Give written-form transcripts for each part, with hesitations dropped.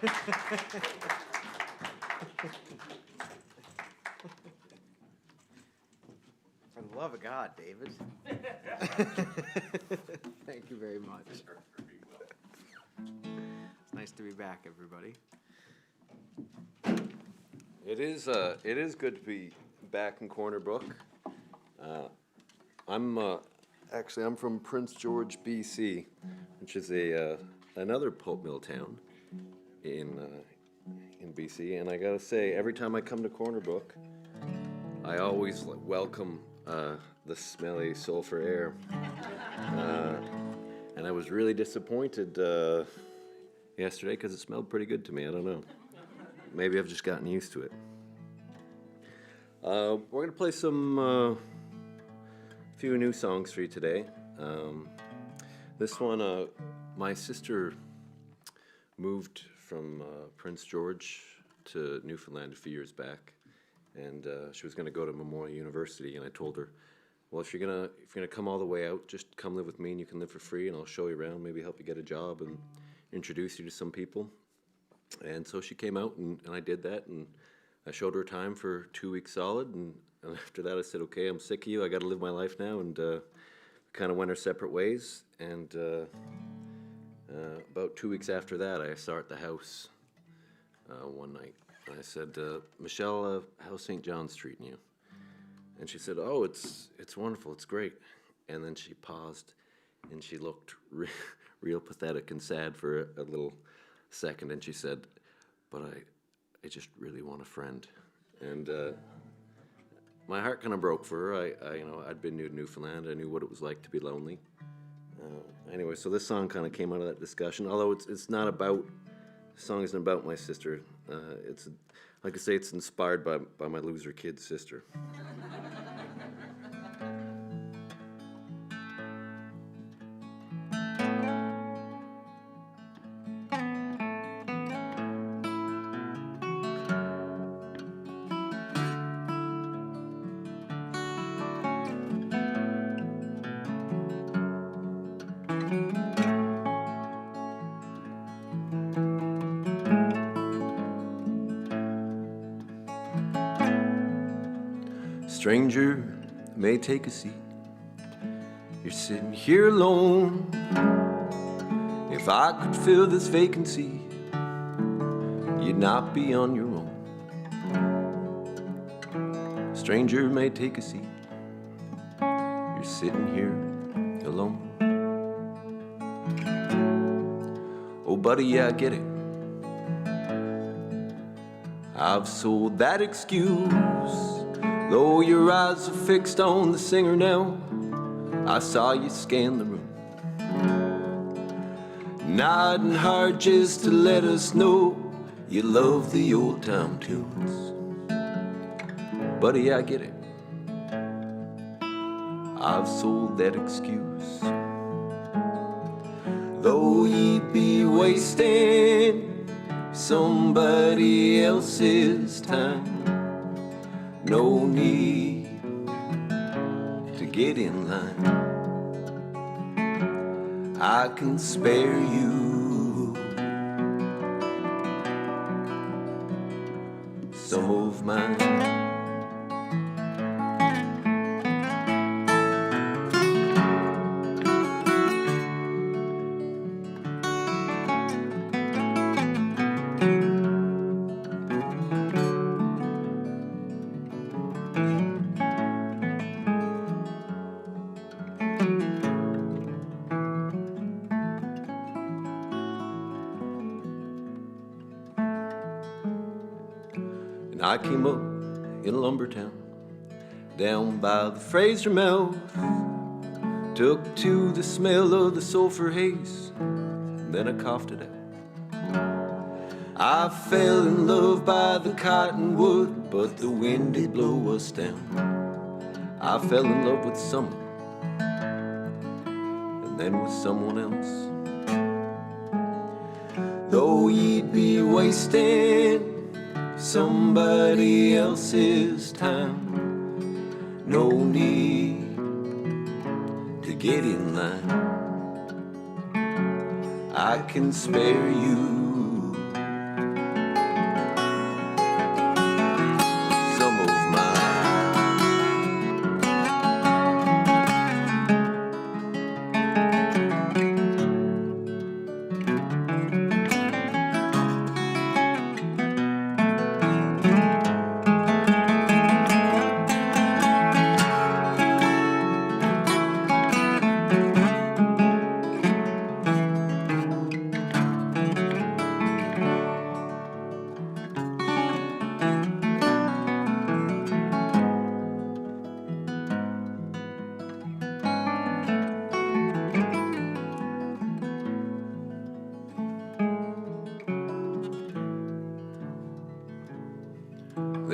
For the love of God, David. Thank you very much. It's nice to be back, everybody. It is good to be back in Corner Brook. I'm from Prince George, BC, which is another pulp mill town in BC. And I gotta say, every time I come to Corner Brook, I always welcome the smelly sulfur air. And I was really disappointed yesterday because it smelled pretty good to me. I don't know. Maybe I've just gotten used to it. We're gonna play some few new songs for you today. This one, my sister moved from Prince George to Newfoundland a few years back, and she was gonna go to Memorial University, and I told her, well, if you're gonna come all the way out, just come live with me and you can live for free and I'll show you around, maybe help you get a job and introduce you to some people. And so she came out and I did that, and I showed her time for 2 weeks solid, and after that I said, okay, I'm sick of you, I gotta live my life now, and kind of went our separate ways. And about 2 weeks after that, I saw her at the house one night. And I said, Michelle, how's St. John treating you? And she said, oh, it's wonderful, it's great. And then she paused, and she looked real pathetic and sad for a little second, and she said, but I just really want a friend. And my heart kind of broke for her. I'd been new to Newfoundland. I knew what it was like to be lonely. Anyway, so this song kind of came out of that discussion, although it's not about, the song isn't about my sister. It's, like I say, it's inspired by my loser kid's sister. Stranger may take a seat. You're sitting here alone. If I could fill this vacancy, you'd not be on your own. Stranger may take a seat. You're sitting here alone. Oh, buddy, yeah, I get it. I've sold that excuse. Though your eyes are fixed on the singer now, I saw you scan the room, nodding hard just to let us know you love the old time tunes. Buddy, I get it. I've sold that excuse. Though you'd be wasting somebody else's time, no need to get in line. I can spare you some of mine. I came up in a lumber town, down by the Fraser mouth, took to the smell of the sulfur haze, then I coughed it out. I fell in love by the cottonwood, but the wind did blow us down. I fell in love with someone, and then with someone else. Though you'd be wasting somebody else's time, no need to get in line. I can spare you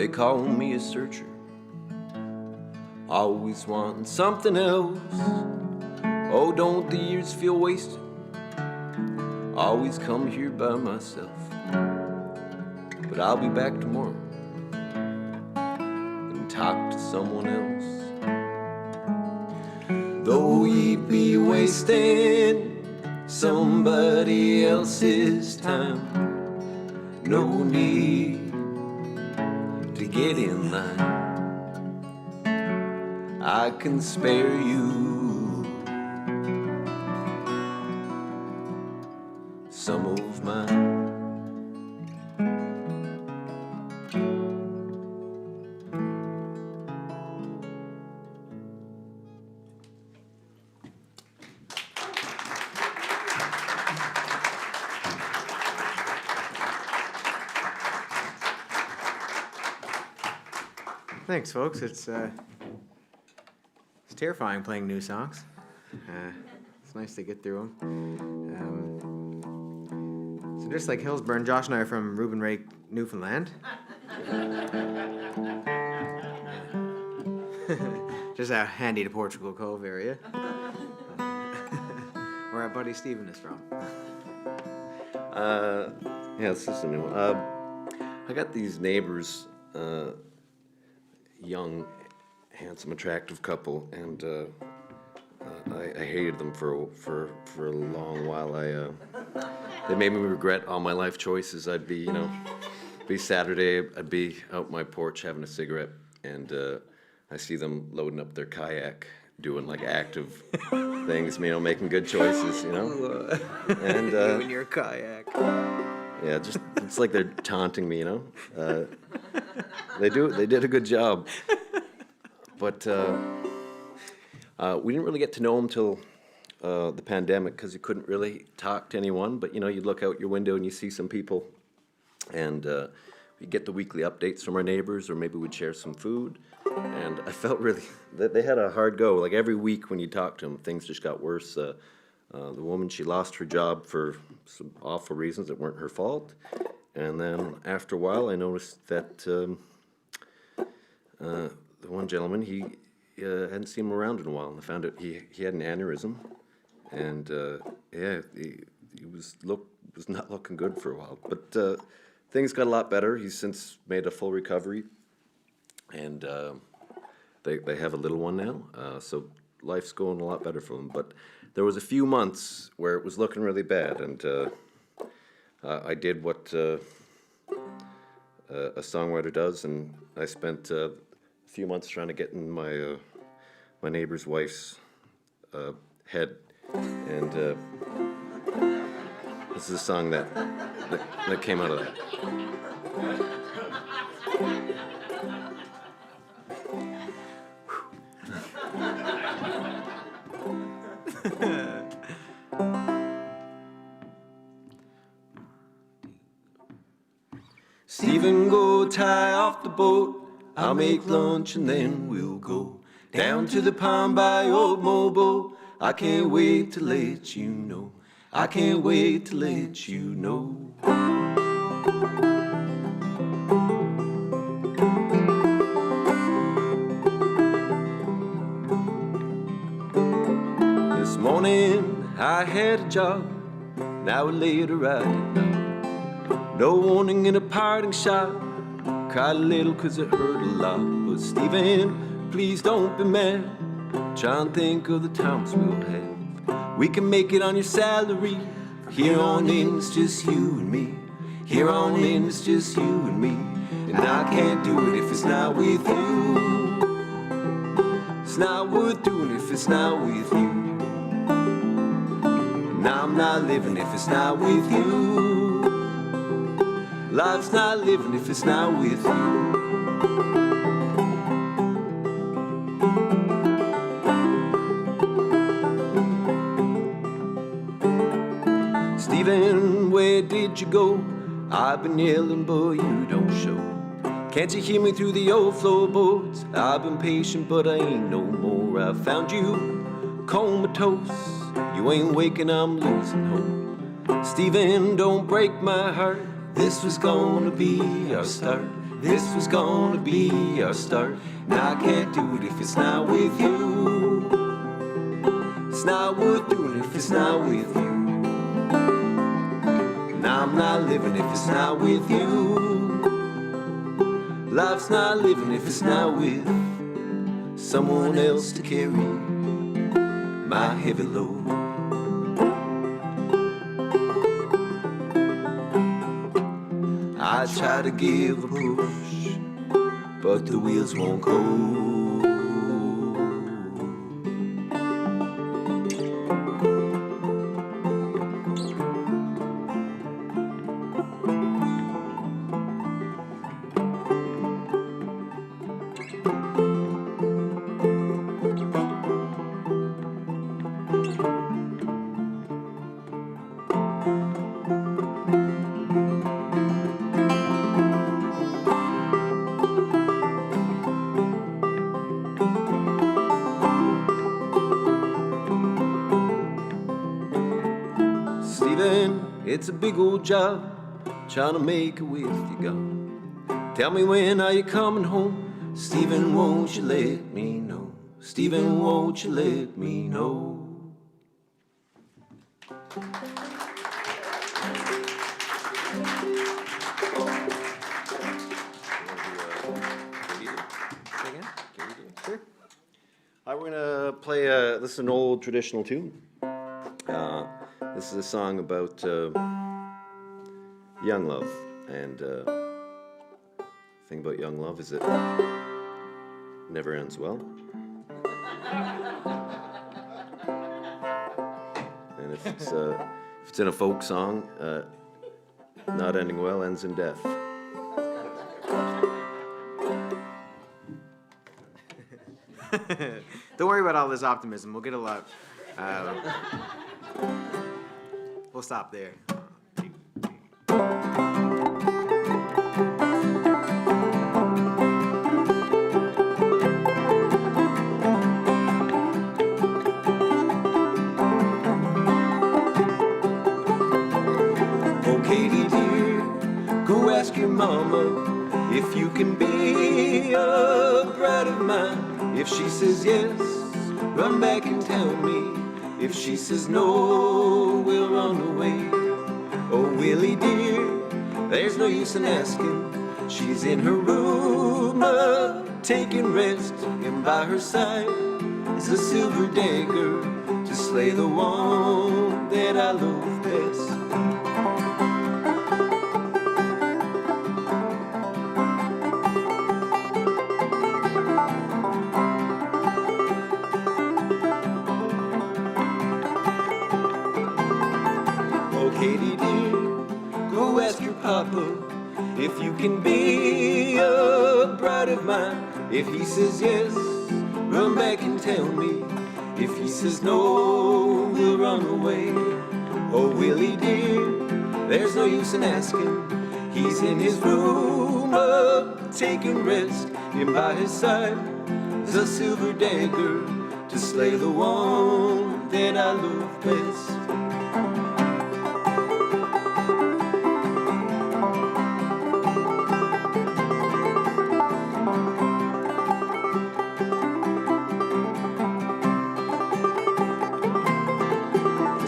They call me a searcher, always wanting something else. Oh, don't the years feel wasted? Always come here by myself. But I'll be back tomorrow and talk to someone else. Though ye be wasting somebody else's time, no need to get in line. I can spare you some of mine. Thanks, folks. It's terrifying playing new songs. It's nice to get through them. So just like Hillsburn, Josh and I are from Rube and Rake, Newfoundland. Just out handy to Portugal Cove area, where our buddy Stephen is from. Yeah, this is a new one. I got these neighbors, young, handsome, attractive couple, and I hated them for a long while. They made me regret all my life choices. I'd be, be Saturday, I'd be out my porch having a cigarette, and I see them loading up their kayak, doing like active things, making good choices, And You and your kayak. yeah, just it's like they're taunting me, They did a good job. But we didn't really get to know them till the pandemic, because you couldn't really talk to anyone. But you'd look out your window and you see some people, and we get the weekly updates from our neighbors, or maybe we'd share some food. And I felt really that they had a hard go. Like every week when you talk to them, things just got worse. The woman, she lost her job for some awful reasons that weren't her fault. And then after a while, I noticed that the one gentleman, he hadn't seen him around in a while, and I found out he had an aneurysm, and he was not looking good for a while. But things got a lot better. He's since made a full recovery, and they have a little one now, so life's going a lot better for them. But there was a few months where it was looking really bad, and I did what a songwriter does, and I spent a few months trying to get in my my neighbor's wife's head, and this is a song that came out of that. Stephen, go tie off the boat. I'll make lunch and then we'll go down to the pond by old Mobo. I can't wait to let you know. I can't wait to let you know. This morning I had a job, an hour later I did not. No warning in a parting shot. Cried a little 'cause it hurt a lot. But Stephen, please don't be mad. Try and think of the times we'll have. We can make it on your salary. Here on in it's just you and me. Here on in it's just you and me. And I can't do it if it's not with you. It's not worth doing if it's not with you. And I'm not living if it's not with you. Life's not living if it's not with you. Stephen, where did you go? I've been yelling, but you don't show. Can't you hear me through the old floorboards? I've been patient, but I ain't no more. I found you comatose. You ain't waking, I'm losing hope. Stephen, don't break my heart. This was gonna be our start. This was gonna be our start. Now I can't do it if it's not with you. It's not worth doing if it's not with you. Now I'm not living if it's not with you. Life's not living if it's not with someone else to carry my heavy load. I try to give a push, but the wheels won't go. It's a big old job, trying to make it with you gone. Tell me when are you coming home? Stephen, won't you let me know? Stephen, won't you let me know? All right, we're gonna play, this is an old traditional tune. This is a song about young love, and the thing about young love is it never ends well. And if it's in a folk song, not ending well ends in death. Don't worry about all this optimism. We'll get a lot. We'll stop there. Oh, Katie dear, go ask your mama if you can be a bride of mine. If she says yes, run back and tell me. If she says no, we'll run away. Oh, Willie dear, there's no use in asking. She's in her room, taking rest, and by her side is a silver dagger to slay the one that I love best. Katie dear, go ask your papa if you can be a bride of mine. If he says yes, run back and tell me. If he says no, we'll run away. Oh, Willie dear, there's no use in asking. He's in his room, taking rest, and by his side is a silver dagger to slay the one that I love best.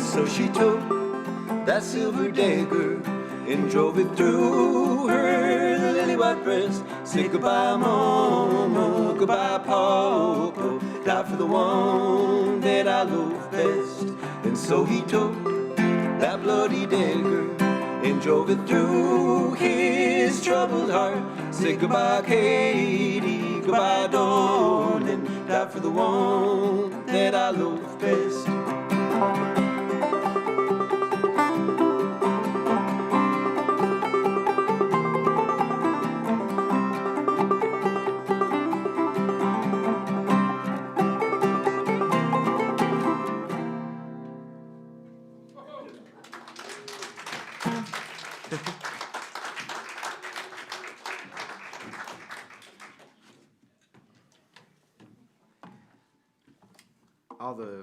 So she took that silver dagger and drove it through her lily white breast. Said goodbye, mama, goodbye, papa, die for the one that I love best. And so he took that bloody dagger and drove it through his troubled heart. Said goodbye, Katie, goodbye, darling, die for the one that I love best.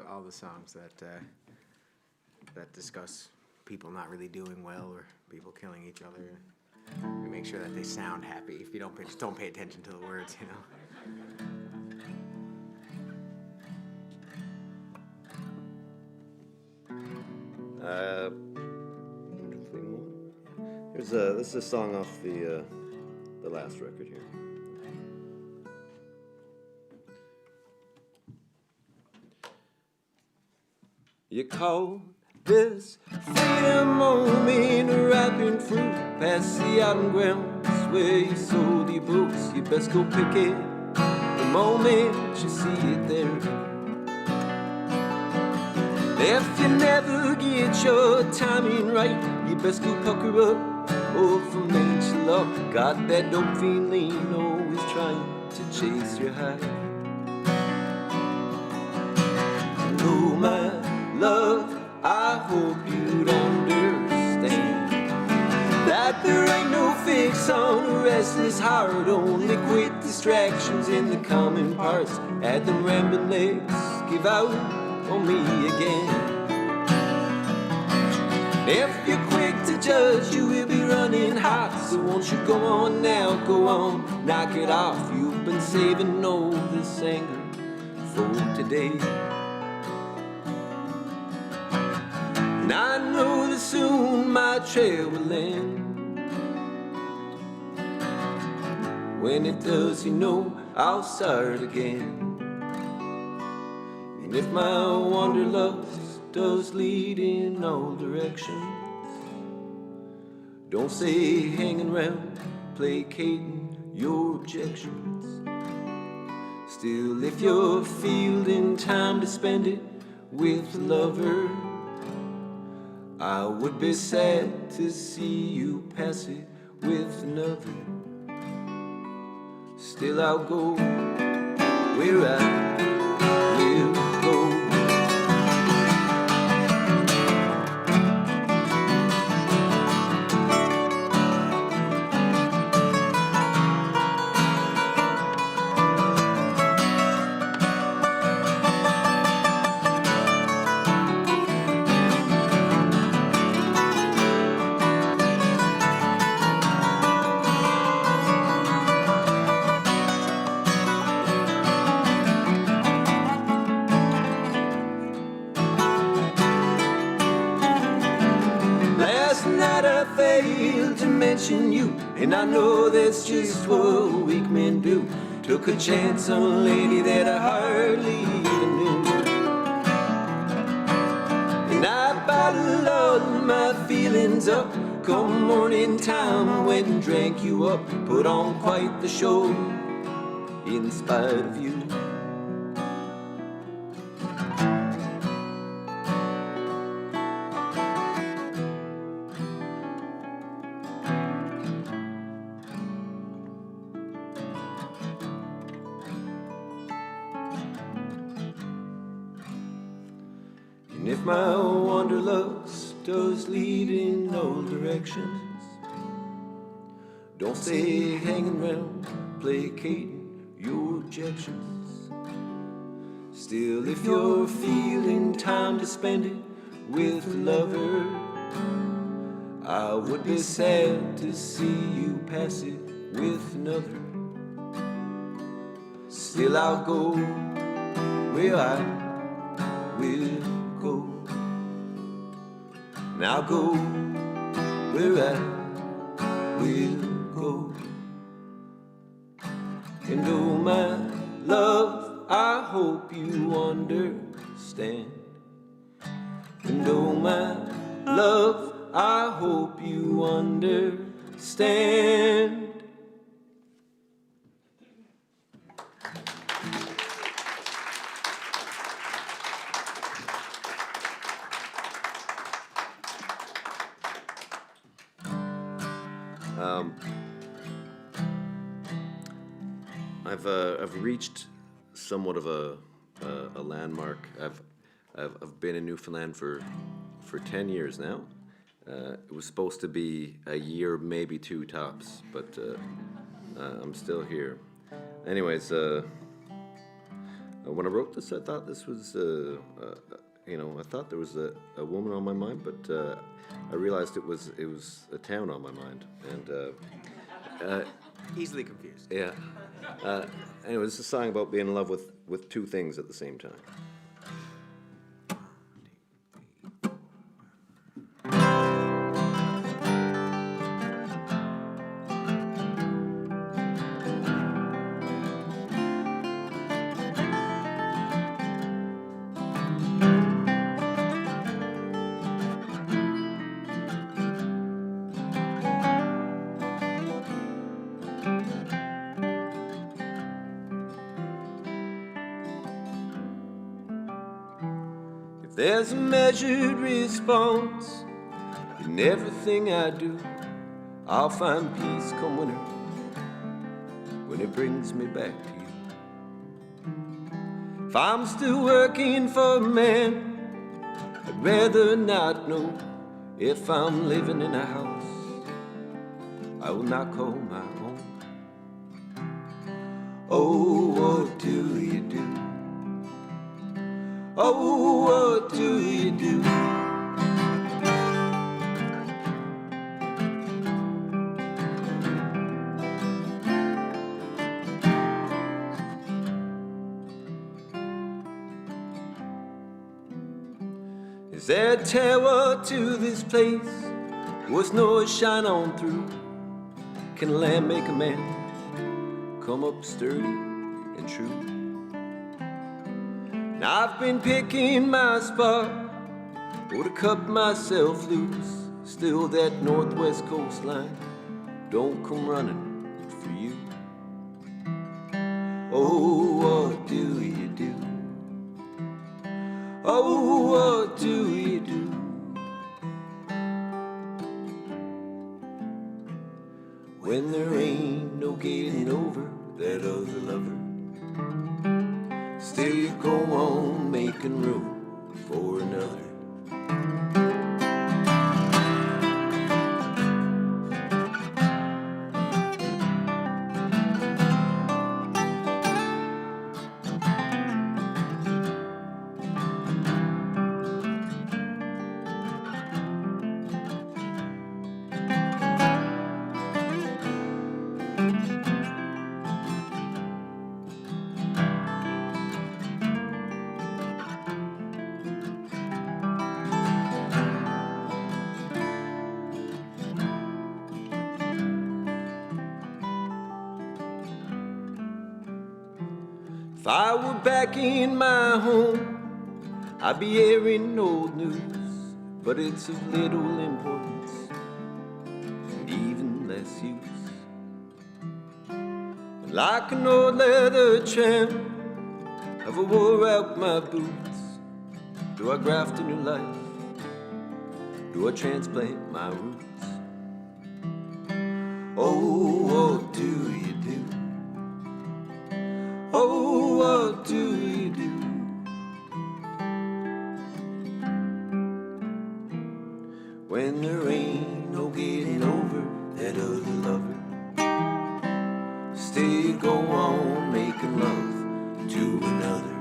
All the songs that discuss people not really doing well or people killing each other. We make sure that they sound happy. If you just don't pay attention to the words, you know. This is a song off the last record here. You call this freedom moment ripening fruit past the autumn grounds where you sold your books. You best go pick it the moment you see it there. If you never get your timing right, you best go pucker up. Oh, from ancient love, got that dope feeling, always trying to chase your high. Oh, my love, I hope you'd understand that there ain't no fix on a restless heart. Only quick distractions in the common parts. Add them rambling legs, give out on me again. If you're quick to judge, you will be running hot. So won't you go on now, go on, knock it off. You've been saving all this anger for today. And I know that soon my trail will end. When it does, you know, I'll start again. And if my wanderlust does lead in all directions, don't say hanging around, placating your objections. Still, if you're feeling time to spend it with a lover, I would be sad to see you pass it with another. Still, I'll go where I will go. You, and I know that's just what weak men do. Took a chance on a lady that I hardly even knew. And I bottled all my feelings up. Come morning time, went and drank you up. Put on quite the show in spite of you. And if my wanderlust does lead in all directions, don't stay hanging around, placating your objections. Still, if you're feeling time to spend it with a lover, I would be sad to see you pass it with another. Still, I'll go where I will go. And I'll go where I will go. And oh my love, I hope you understand. And oh my love, I hope you understand. I've reached somewhat of a landmark. I've been in Newfoundland for 10 years now. It was supposed to be a year, maybe two tops, but I'm still here. Anyways, when I wrote this, I thought this was, I thought there was a woman on my mind, but I realized it was a town on my mind, and Easily confused. Yeah. Anyway, this is a song about being in love with two things at the same time. If there's a measured response in everything I do, I'll find peace come winter when it brings me back to you. If I'm still working for a man, I'd rather not know if I'm living in a house I will not call my own. Oh, what do you do? Oh, what do you do? Is there a terror to this place? Was no shine on through? Can a lamb make a man come up sturdy and true? Now I've been picking my spot, or to cut myself loose. Still that northwest coastline don't come running for you. Oh, what do you do? Oh, what do you do? When there ain't no getting over that other lover, still you go on making room for another. If I were back in my home, I'd be airing old news, but it's of little importance and even less use. And like an old leather tramp, have I wore out my boots? Do I graft a new life? Do I transplant my roots? Oh, what do you do? Oh, what do you do? When there ain't no getting over that other lover, still you go on making love to another.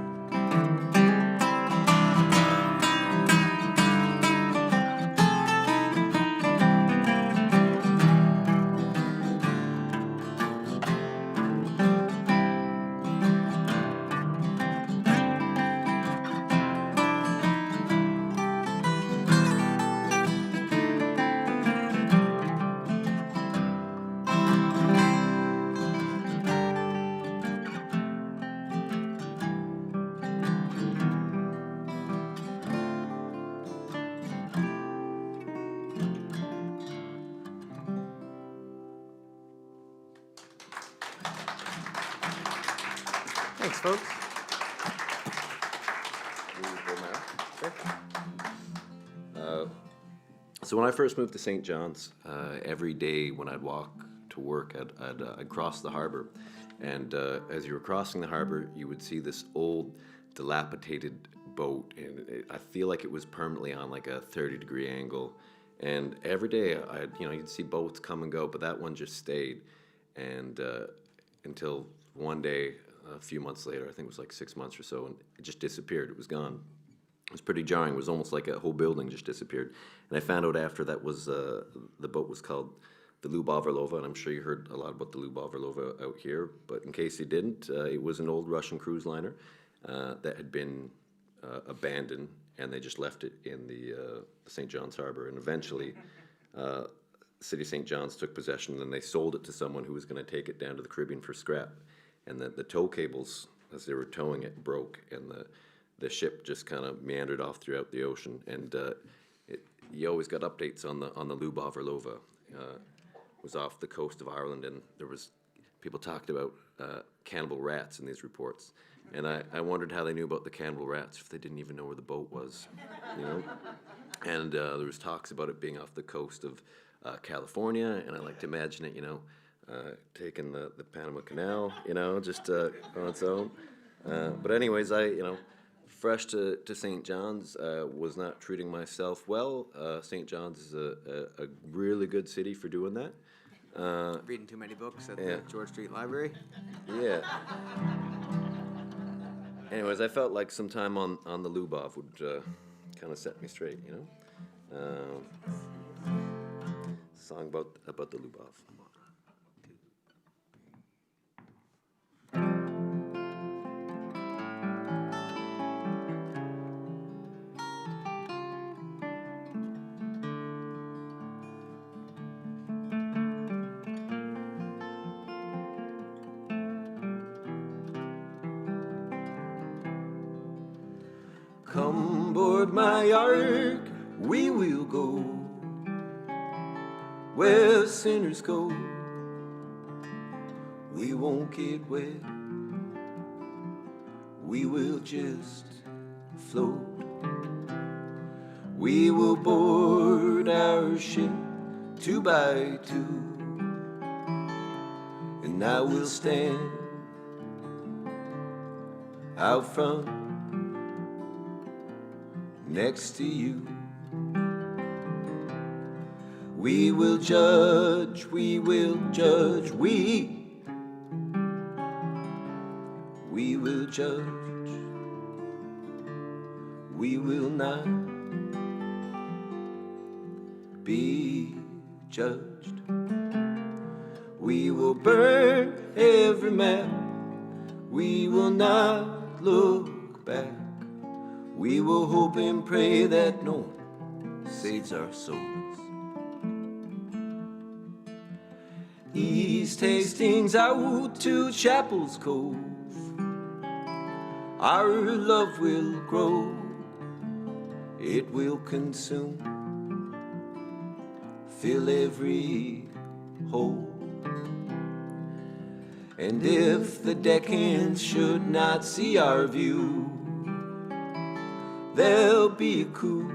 Thanks, folks. So when I first moved to St. John's, every day when I'd walk to work, I'd cross the harbor. And as you were crossing the harbor, you would see this old, dilapidated boat. And I feel like it was permanently on like a 30-degree angle. And every day, you'd see boats come and go, but that one just stayed. And until one day, a few months later, I think it was like 6 months or so, and it just disappeared. It was gone. It was pretty jarring. It was almost like a whole building just disappeared. And I found out after that was the boat was called the Lubov Orlova, and I'm sure you heard a lot about the Lubov Orlova out here, but in case you didn't, it was an old Russian cruise liner that had been abandoned, and they just left it in the St. John's Harbor, and eventually City of St. John's took possession, and then they sold it to someone who was going to take it down to the Caribbean for scrap, and the tow cables, as they were towing it, broke, and the ship just kind of meandered off throughout the ocean, and you always got updates on the Lubov Orlova. Was off the coast of Ireland, and there was people talked about cannibal rats in these reports, and I wondered how they knew about the cannibal rats if they didn't even know where the boat was, you know. And there was talks about it being off the coast of California, and I like to imagine it, you know, taking the Panama Canal, you know, just on its own. But anyways, fresh to St. John's, was not treating myself well. St. John's is a really good city for doing that. Reading too many books at the George Street Library. Yeah. Anyways, I felt like some time on the Lubov would kind of set me straight, you know. Song about the Lubov. Come board my ark, we will go where sinners go. We won't get wet, we will just float. We will board our ship 2 by 2, and I will stand out front next to you. We will judge, we will judge, we will judge, we will not be judged. We will burn every map, we will not look back. We will hope and pray that no one saves our souls. East Hastings out to Chapel's Cove, our love will grow, it will consume, fill every hole. And if the deckhands should not see our view, there'll be a coup.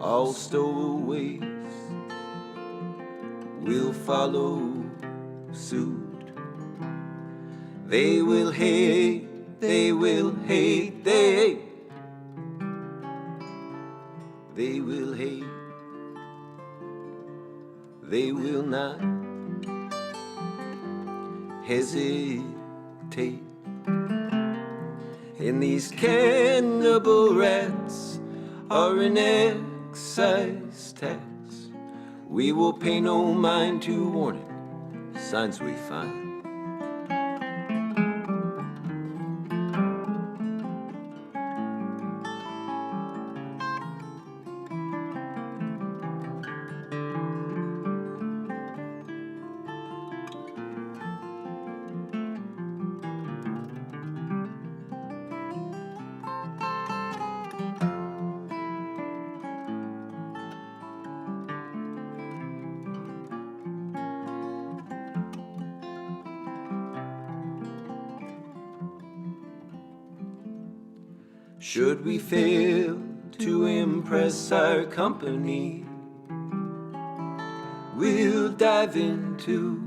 All stowaways will follow suit. They will hate, they will hate, they will hate. They will not hesitate. And these cannibal rats are an excise tax. We will pay no mind to warning signs we find. Should we fail to impress our company, we'll dive into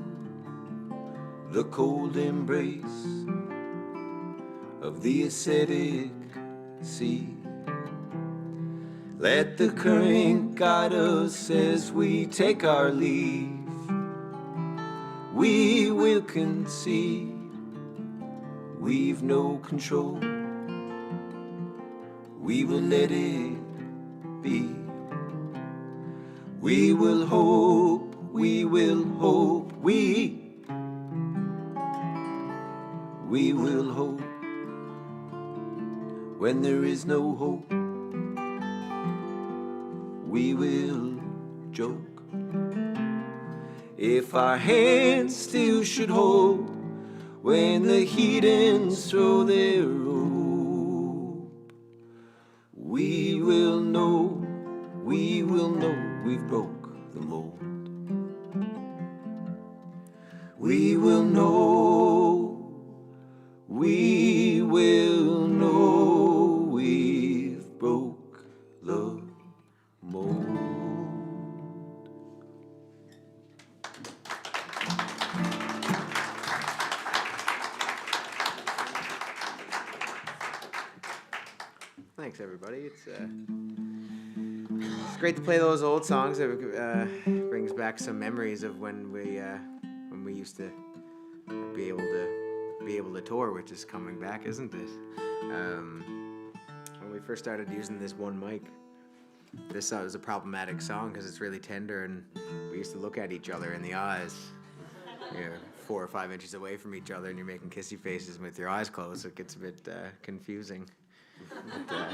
the cold embrace of the ascetic sea. Let the current guide us as we take our leave. We will concede we've no control. We will let it be. We will hope, we will hope, we will hope when there is no hope. We will joke if our hands still should hold when the heathens throw their rope. We will know we've broke the mold. We will know we've broke the mold. Thanks, everybody. It's great to play those old songs. It brings back some memories of when we used to be able to tour, which is coming back, isn't it? When we first started using this one mic, this song was a problematic song because it's really tender, and we used to look at each other in the eyes, 4 or 5 inches away from each other, and you're making kissy faces with your eyes closed, so it gets a bit confusing. But,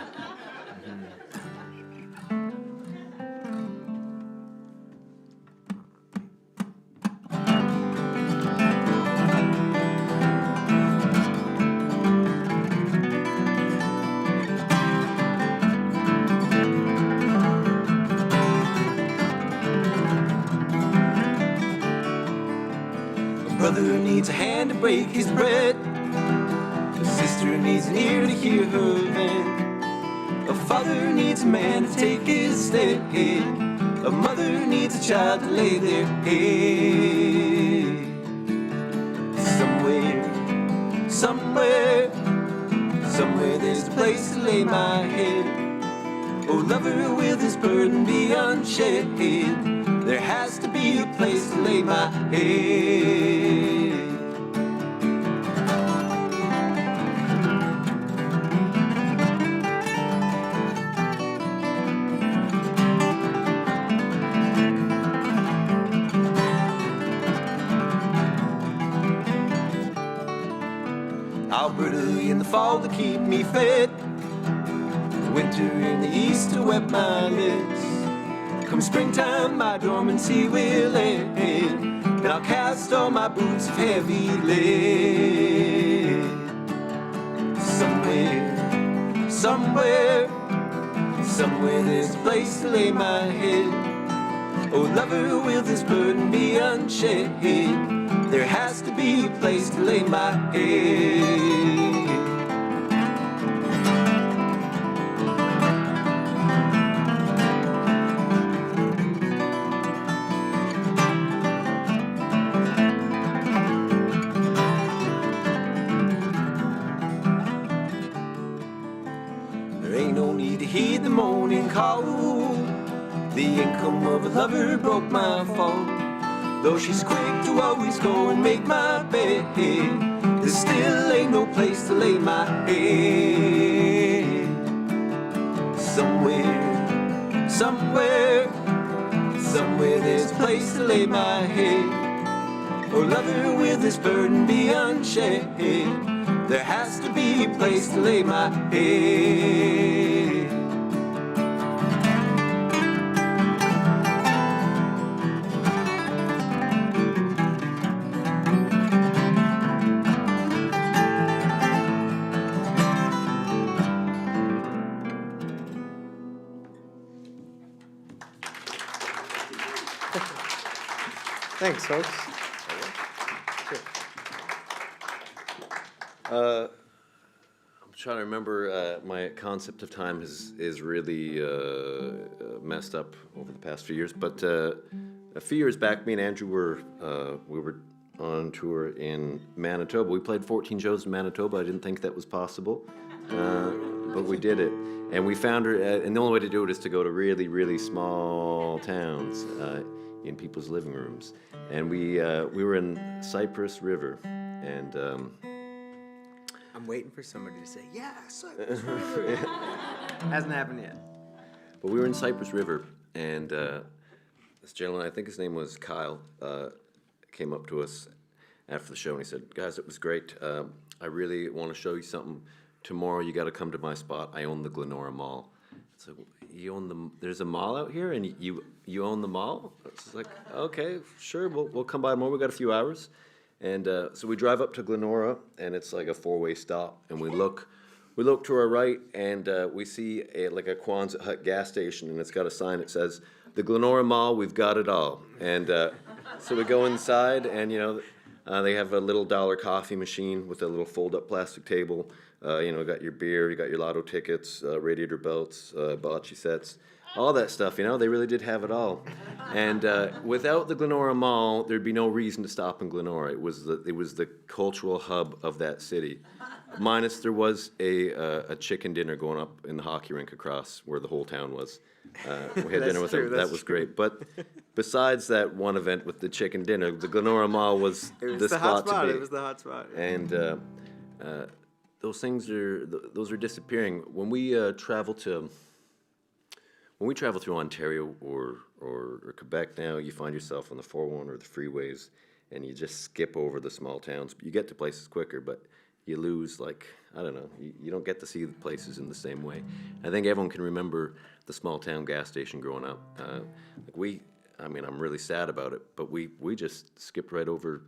Brother needs a hand to break his bread. A sister needs an ear to hear her vent. A father needs a man to take his stead. A mother needs a child to lay their head. Somewhere there's a place to lay my head. Oh, lover, will this burden be unshed? There has to be a place to lay my head. Alberta in the fall to keep me fed. Winter in the east to wet my lips. Come springtime, my dormancy will end, and I'll cast all my boots of heavy lead. Somewhere there's a place to lay my head. Oh, lover, will this burden be unshed? There has to be a place to lay my head. Heed the morning call. The income of a lover broke my fall. Though she's quick to always go and make my bed, there still ain't no place to lay my head. Somewhere there's a place to lay my head. Oh, lover, will this burden be unshed? There has to be a place to lay my head. thanks, folks. I'm trying to remember. My concept of time is really messed up over the past few years. But a few years back, me and Andrew were on tour in Manitoba. We played 14 shows in Manitoba. I didn't think that was possible, but we did it. And we found her. And the only way to do it is to go to really, really small towns in people's living rooms. And we were in Cypress River, and. I'm waiting for somebody to say, yeah, Cypress River. Hasn't happened yet. But we were in Cypress River, and this gentleman, I think his name was Kyle, came up to us after the show and he said, "Guys, it was great. I really want to show you something. Tomorrow you got to come to my spot. I own the Glenora Mall." So you own there's a mall out here and you own the mall? It's like, okay, sure, we'll come by tomorrow. We got a few hours. And so we drive up to Glenora and it's like a 4-way stop and we look to our right and we see a Quonset Hut gas station and it's got a sign that says, "The Glenora Mall, we've got it all." And so we go inside and, they have a little dollar coffee machine with a little fold-up plastic table. You got your beer, you got your lotto tickets, radiator belts, bocce sets, all that stuff. They really did have it all. And without the Glenora Mall, there'd be no reason to stop in Glenora. It was the cultural hub of that city. Minus there was a chicken dinner going up in the hockey rink across where the whole town was. We had dinner with them. That was great. But besides that one event with the chicken dinner, the Glenora Mall was the spot to be. It was the hot spot. And those things are disappearing. When we travel through Ontario or Quebec now, you find yourself on the 401 or the freeways, and you just skip over the small towns. You get to places quicker, but you lose, I don't know, you don't get to see the places in the same way. I think everyone can remember the small town gas station growing up. I'm really sad about it, but we just skipped right over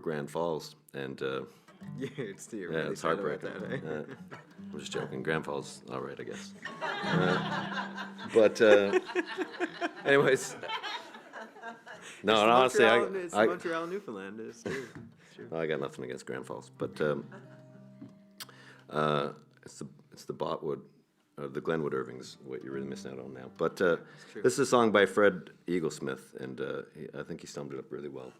Grand Falls, and Yeah, it's it's heartbreaking. I'm just joking. Grand Falls, all right, I guess. Anyways, no, and honestly, it's Montreal, Newfoundland. It's true. It's true. I got nothing against Grand Falls, but it's the Botwood, the Glenwood Irving's what you're really missing out on now. But this is a song by Fred Eaglesmith, and I think he summed it up really well.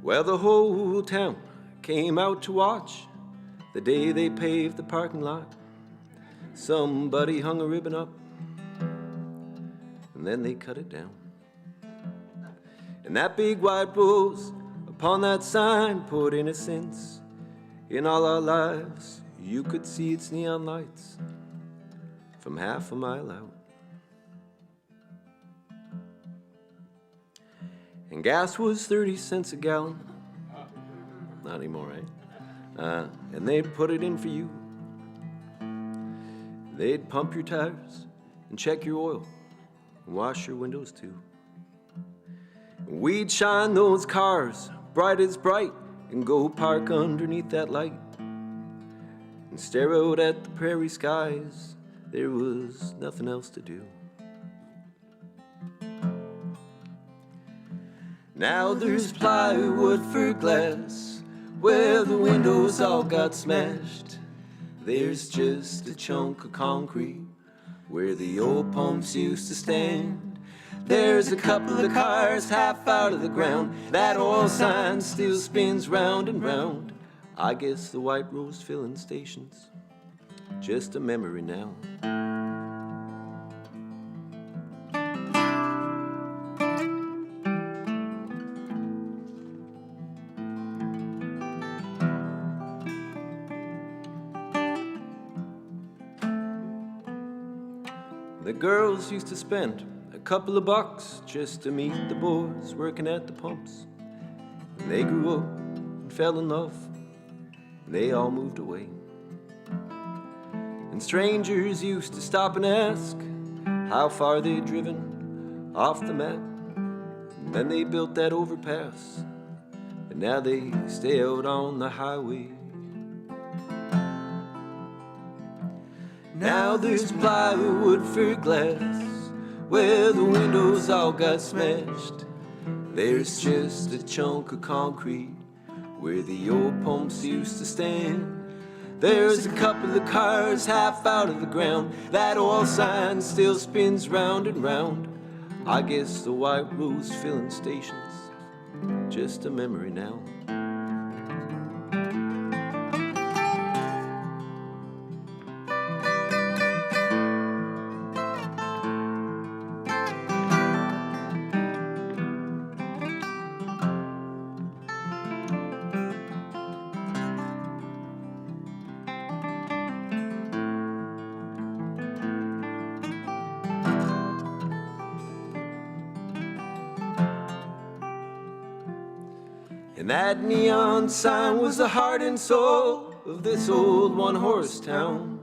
Well, the whole town came out to watch the day they paved the parking lot. Somebody hung a ribbon up, and then they cut it down. And that big white rose upon that sign put innocence in all our lives. You could see its neon lights from half a mile out. And gas was 30 cents a gallon. Not anymore, right? And they'd put it in for you. They'd pump your tires and check your oil and wash your windows too. And we'd shine those cars bright as bright and go park underneath that light and stare out at the prairie skies. There was nothing else to do. Now there's plywood for glass where the windows all got smashed. There's just a chunk of concrete where the old pumps used to stand. There's a couple of cars half out of the ground. That oil sign still spins round and round. I guess the White Rose filling station's just a memory now. The girls used to spend a couple of bucks just to meet the boys working at the pumps. And they grew up and fell in love, and they all moved away. And strangers used to stop and ask how far they'd driven off the map. And then they built that overpass, and now they stay out on the highway. Now there's plywood for glass where the windows all got smashed. There's just a chunk of concrete where the old pumps used to stand. There's a couple of cars half out of the ground. That oil sign still spins round and round. I guess the White Rose filling station's just a memory now. And that neon sign was the heart and soul of this old one-horse town.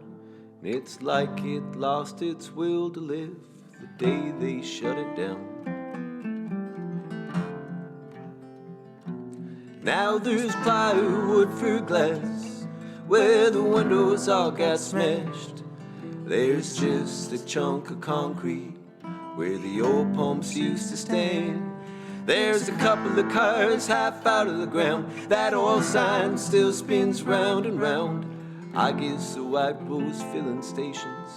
And it's like it lost its will to live the day they shut it down. Now there's plywood for glass where the windows all got smashed. There's just a chunk of concrete where the old pumps used to stand. There's a couple of cars half out of the ground. That oil sign still spins round and round. I guess the White Rose filling station's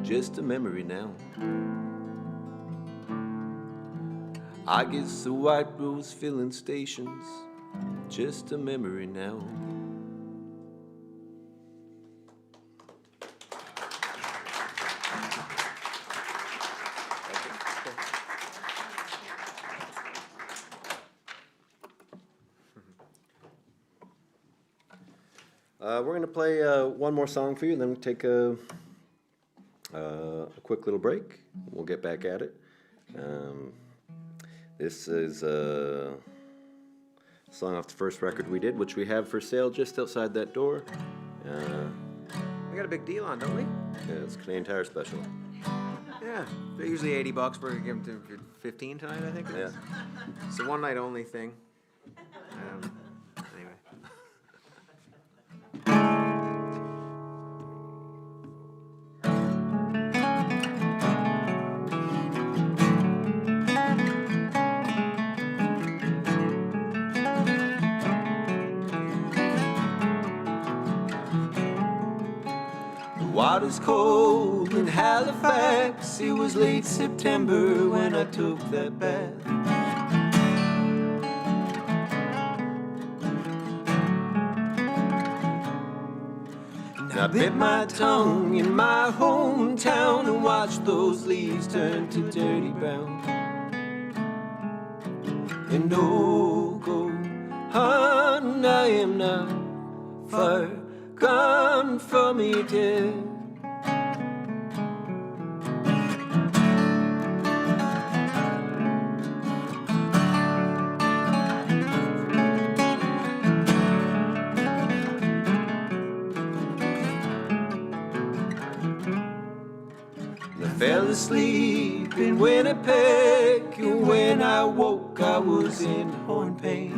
just a memory now. I guess the White Rose filling station's just a memory now. We're going to play one more song for you, and then we'll take a quick little break. We'll get back at it. This is a song off the first record we did, which we have for sale just outside that door. We got a big deal on, don't we? Yeah, it's Canadian Tire Special. Yeah, they're usually $80. We're gonna give them to 15 tonight, I think. Yeah. It's a one night only thing. Anyway. Water's cold in Halifax. It was late September when I took that bath. And I bit my tongue in my hometown and watched those leaves turn to dirty brown. And oh, go, hon, I am not far gone from me, dear. I fell asleep in Winnipeg, and when I woke I was in horn pain.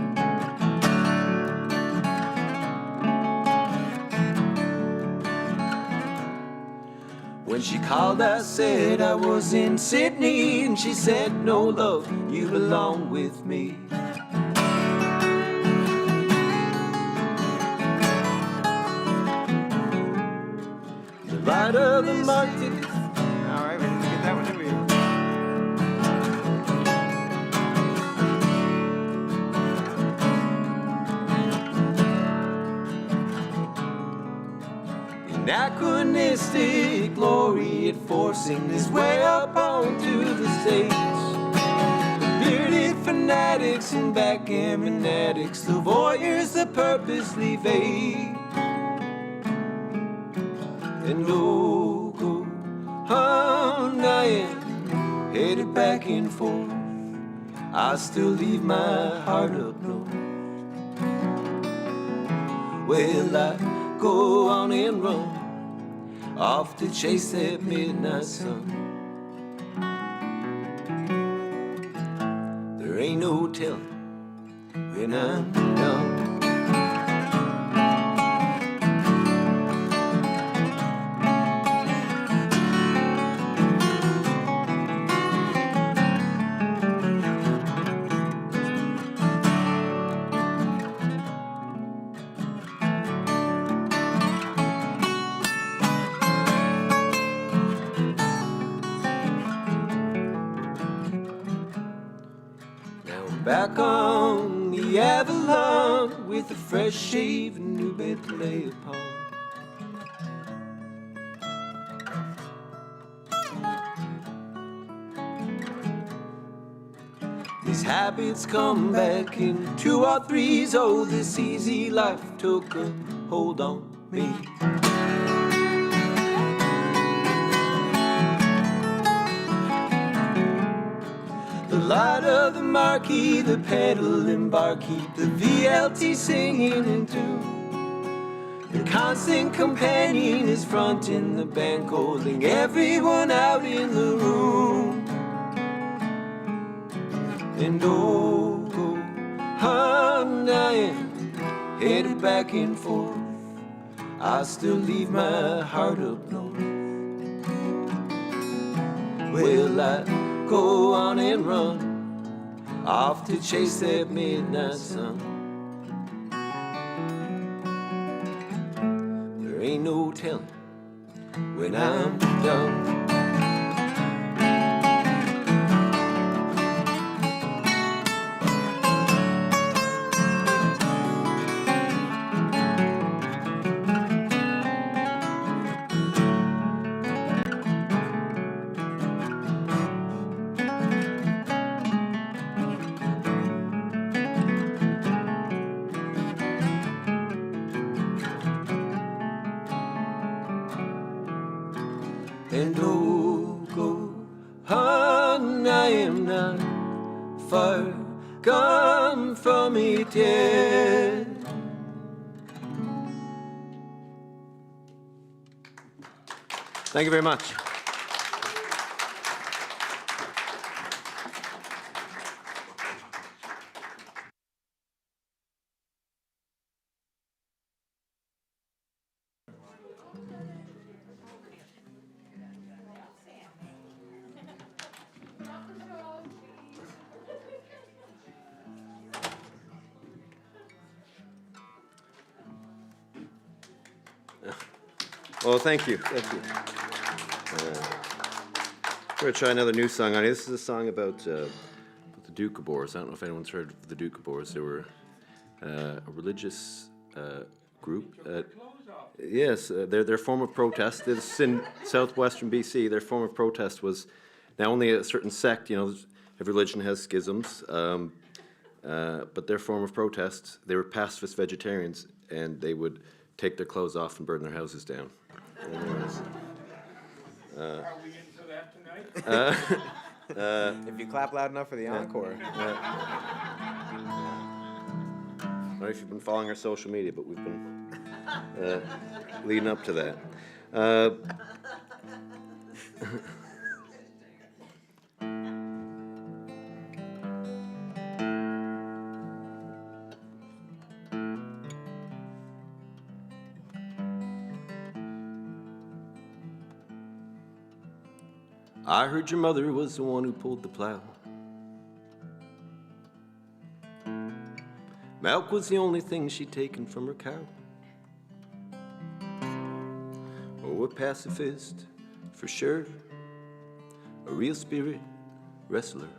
When she called, I said I was in Sydney, and she said, no, love, you belong with me. The light of the market. All right, we didn't get that one, did we? Anachronistic glory at forcing his way up onto the stage. Bearded fanatics and backgammon addicts, the voyeurs that purposely evade. And oh, go, hon, I am headed back and forth. I still leave my heart up north. Well, I go on and run off to chase that midnight sun. There ain't no telling when I'm done. Back on the Avalon with a fresh shaven new bed to lay upon. These habits come back in 2 or 3s. Oh, this easy life took a hold on me. The light of the marquee, the pedaling barkeep, the VLT singing in tune. The constant companion is fronting the band, calling everyone out in the room. And oh, honey, I am headed back and forth. I still leave my heart up north. Well, I go on and run off to chase that midnight sun. There ain't no telling when I'm done. And oh, go, honey, I am not far gone from it yet. Thank you very much. Well, thank you. Thank you. We're going to try another new song on you. This is a song about the Doukhobors. I don't know if anyone's heard of the Doukhobors. They were a religious group. Yes, their form of protest is in southwestern BC. Their form of protest was not only a certain sect, you know, every religion has schisms, but their form of protest, they were pacifist vegetarians, and they would take their clothes off and burn their houses down. Are we into that tonight? If you clap loud enough for the encore. I don't know if you've been following our social media, but we've been leading up to that. I heard your mother was the one who pulled the plow. Milk was the only thing she'd taken from her cow. Oh, a pacifist, for sure. A real spirit wrestler.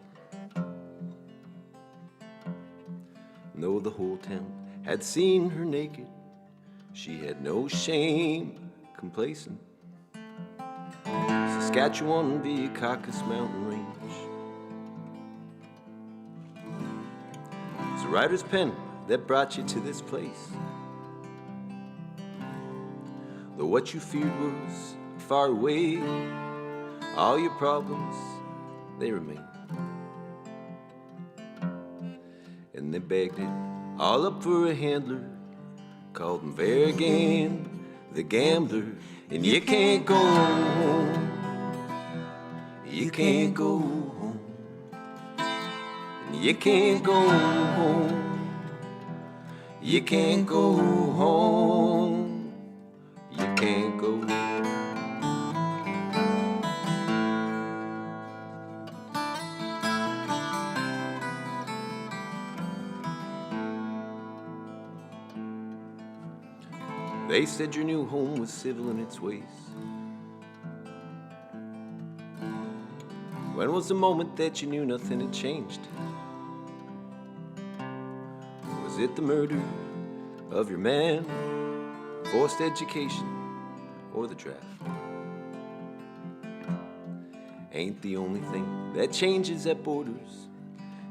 And though the whole town had seen her naked, she had no shame, complacent. Saskatchewan via Caucasus Mountain Range. It's a writer's pen that brought you to this place. Though what you feared was far away, all your problems, they remain. And they begged it all up for a handler, called him Vergan, the gambler. And you can't go home. You can't go home. You can't go home. You can't go home. You can't go. They said your new home was civil in its ways. When was the moment that you knew nothing had changed? Was it the murder of your man, forced education, or the draft? Ain't the only thing that changes at borders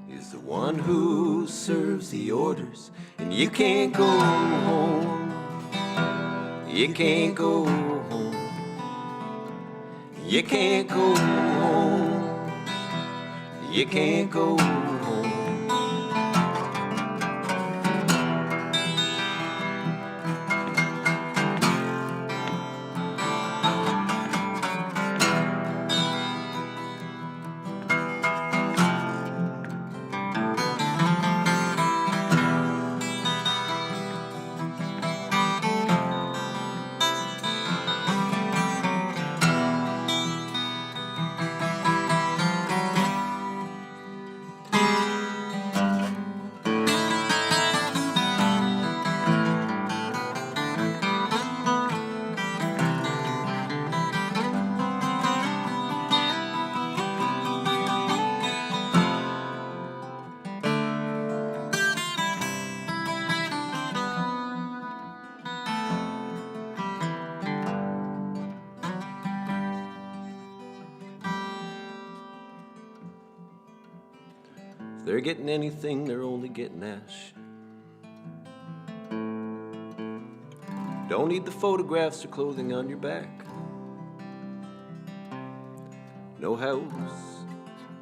is the one who serves the orders. And you can't go home. You can't go home. You can't go home. You can't go home. If they're getting anything, they're only getting ash. Don't need the photographs or clothing on your back. No house,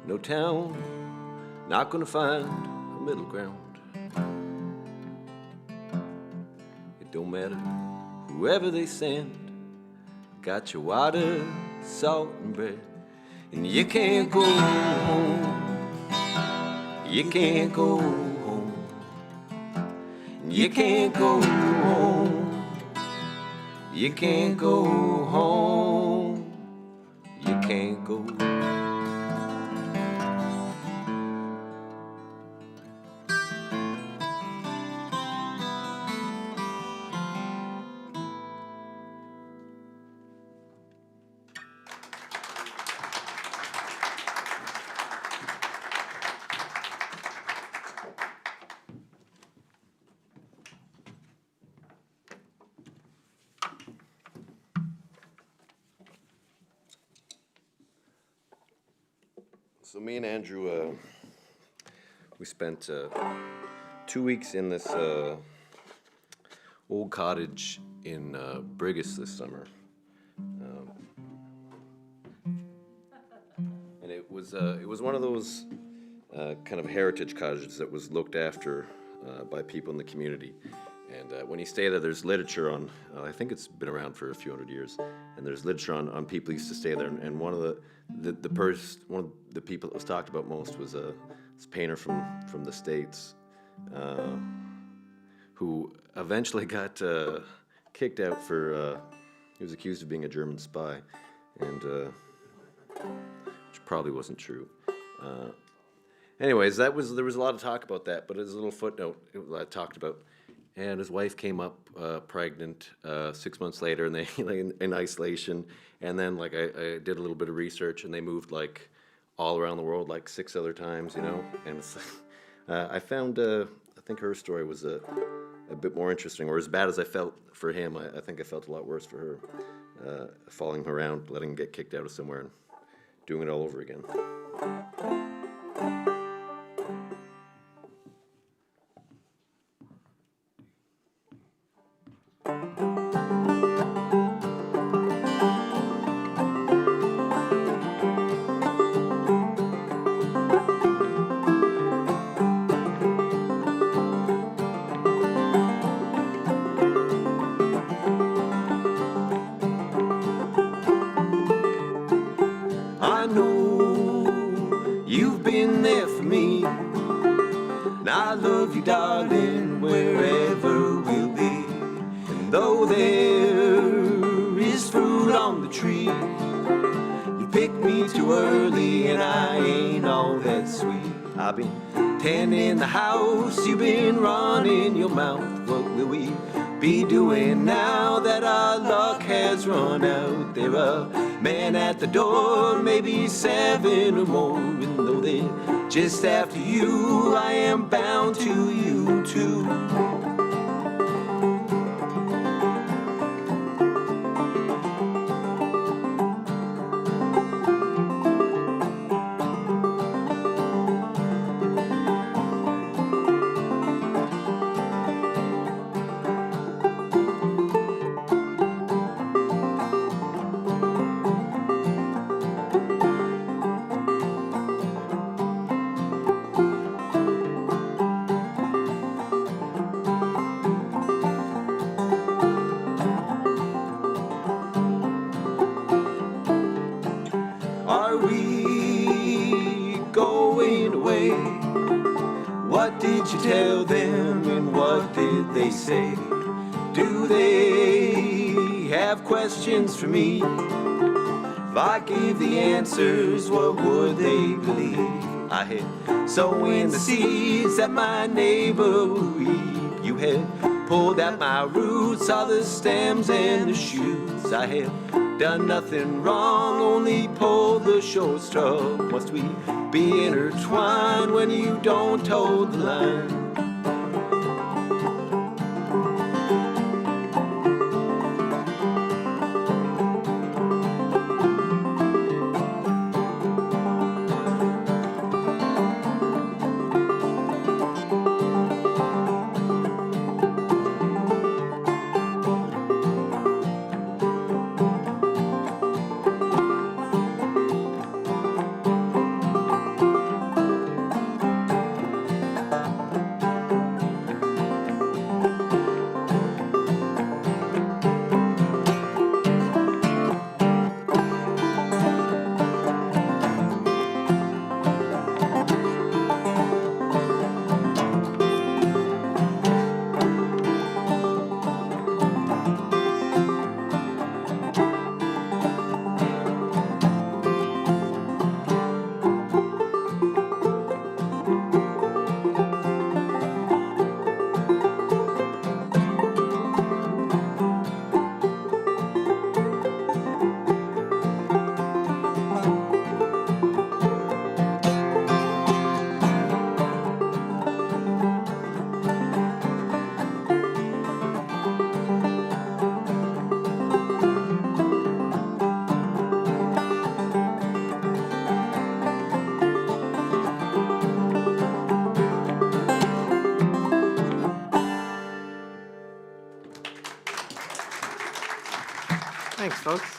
no town, not gonna find a middle ground. It don't matter, whoever they send, got your water, salt, and bread. And you can't go home. You can't go home. You can't go home. You can't go home. You can't go. So me and Andrew, we spent 2 weeks in this old cottage in Brigus this summer. And it was one of those kind of heritage cottages that was looked after by people in the community. And when you stay there, there's literature on, I think it's been around for a few hundred years, and there's literature on people who used to stay there. And one of the people that was talked about most was this painter from the States, who eventually got kicked out for, he was accused of being a German spy, and which probably wasn't true. Anyways, there was a lot of talk about that, but as a little footnote, I talked about. And his wife came up pregnant 6 months later, and they in isolation. And then like I did a little bit of research, and they moved like all around the world like 6 other times, you know. And it's, I found I think her story was a bit more interesting, or as bad as I felt for him, I think I felt a lot worse for her, following him around, letting him get kicked out of somewhere, and doing it all over again. I know you've been there for me, and I love you, darling, wherever we'll be. And though there is fruit on the tree, you picked me too early, and I ain't all that sweet. I've been tending the house, you've been running your mouth. What will we be doing now that our luck has run out? There are men at the door, maybe 7 or more, and though they're just after you, I am bound to you too. What did you tell them and what did they say? Do they have questions for me? If I gave the answers, what would they believe? I had sown in the seeds that my neighbor would reap. You had pulled at my roots, all the stems and the shoots. I had done nothing wrong, only pulled the short straw. Must we be intertwined when you don't hold the line? Thanks, folks.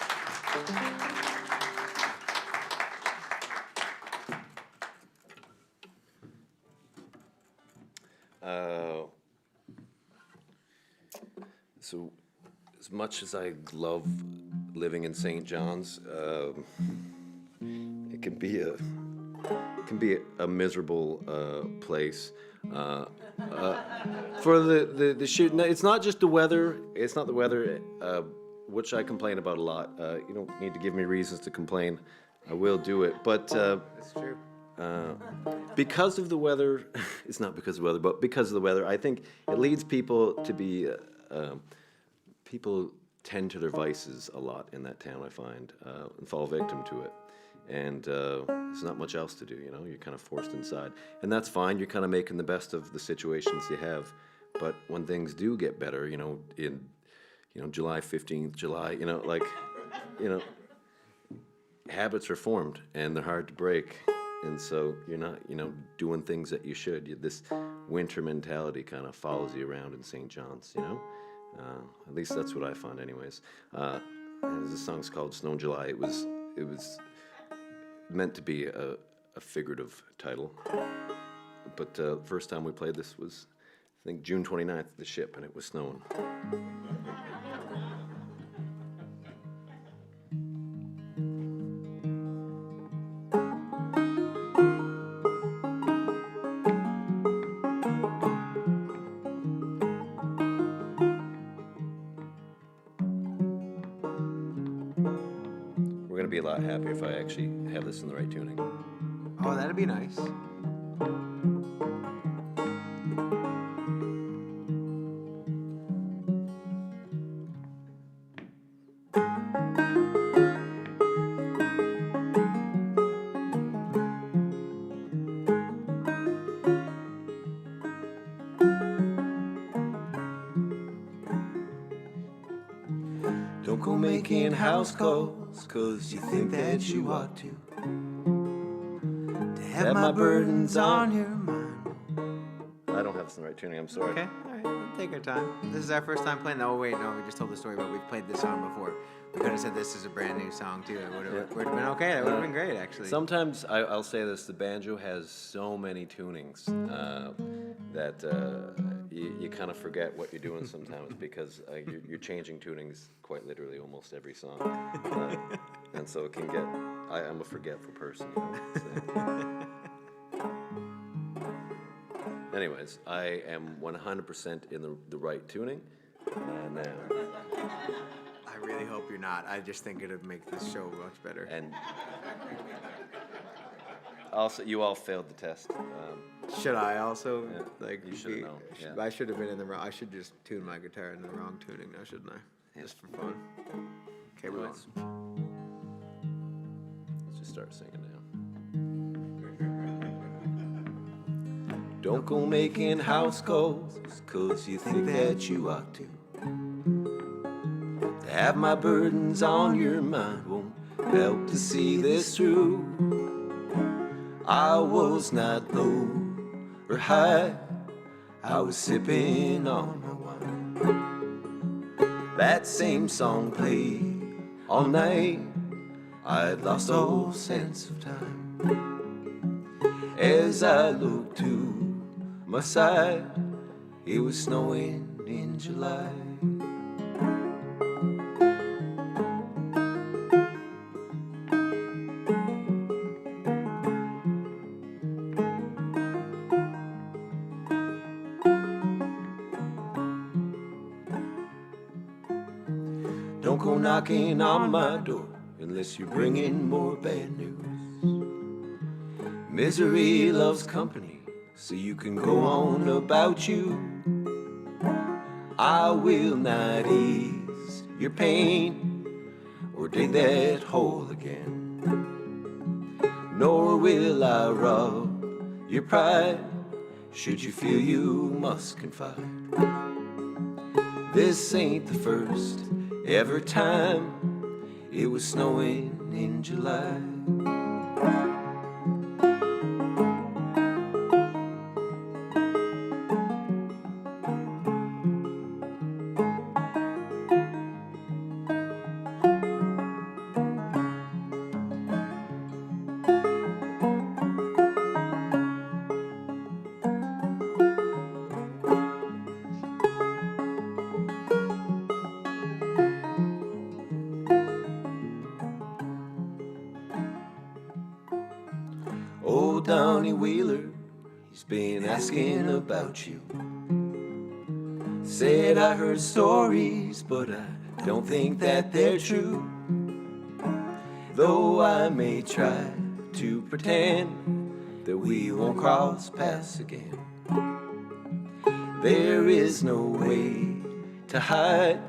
So, as much as I love living in St. John's, it can be a miserable place. For the shoot, it's not just the weather. It's not the weather, which I complain about a lot. You don't need to give me reasons to complain. I will do it, but That's true. because of the weather, it's not because of the weather, but because of the weather, I think it leads people to be. People tend to their vices a lot in that town, I find, and fall victim to it. And there's not much else to do, you know? You're kind of forced inside. And that's fine. You're kind of making the best of the situations you have. But when things do get better, in July 15th, habits are formed and they're hard to break. And so you're not, doing things that you should. This winter mentality kind of follows you around in St. John's, At least that's what I found, anyways. This song's called "Snow in July." It was meant to be a figurative title, but the first time we played this was, I think, June 29th at the Ship, and it was snowing. We're gonna be a lot happier if I actually have this in the right tuning. Oh, that'd be nice. Don't go making house calls, 'cause you think that you ought to Have my burdens on your mind. I don't have this in the right tuning, I'm sorry. Okay, all right, we'll take our time. This is our first time playing. Oh wait, no, we just told the story, but we've played this song before. We could have said this is a brand new song too. It would have been okay. That would have been great, actually. Sometimes I'll say this: the banjo has so many tunings that you kind of forget what you're doing sometimes because you're changing tunings quite literally almost every song, and so it can get. I'm a forgetful person, so. anyways, I am 100% in the right tuning. And I really hope you're not. I just think it'd make this show much better. and also, you all failed the test. Should I also Yeah, like? you should've known, yeah. I should have been in the wrong. I should just tune my guitar in the wrong tuning now, shouldn't I? Just for fun. Okay, we're on. Anyways, let's just start singing now. Don't go making house calls, 'cause you think that you ought to. To have my burdens on your mind won't help to see this through. I was not low or high, I was sipping on my wine. That same song played all night, I'd lost all sense of time. As I looked to my side, it was snowing in July. Don't go knocking on my door unless you're bringing more bad news. Misery loves company, so you can go on about you. I will not ease your pain or dig that hole again. Nor will I rob your pride should you feel you must confide. This ain't the first ever time it was snowing in July. Old Donnie Wheeler, he's been asking about you. Said I heard stories, but I don't think that they're true. Though I may try to pretend that we won't cross paths again, there is no way to hide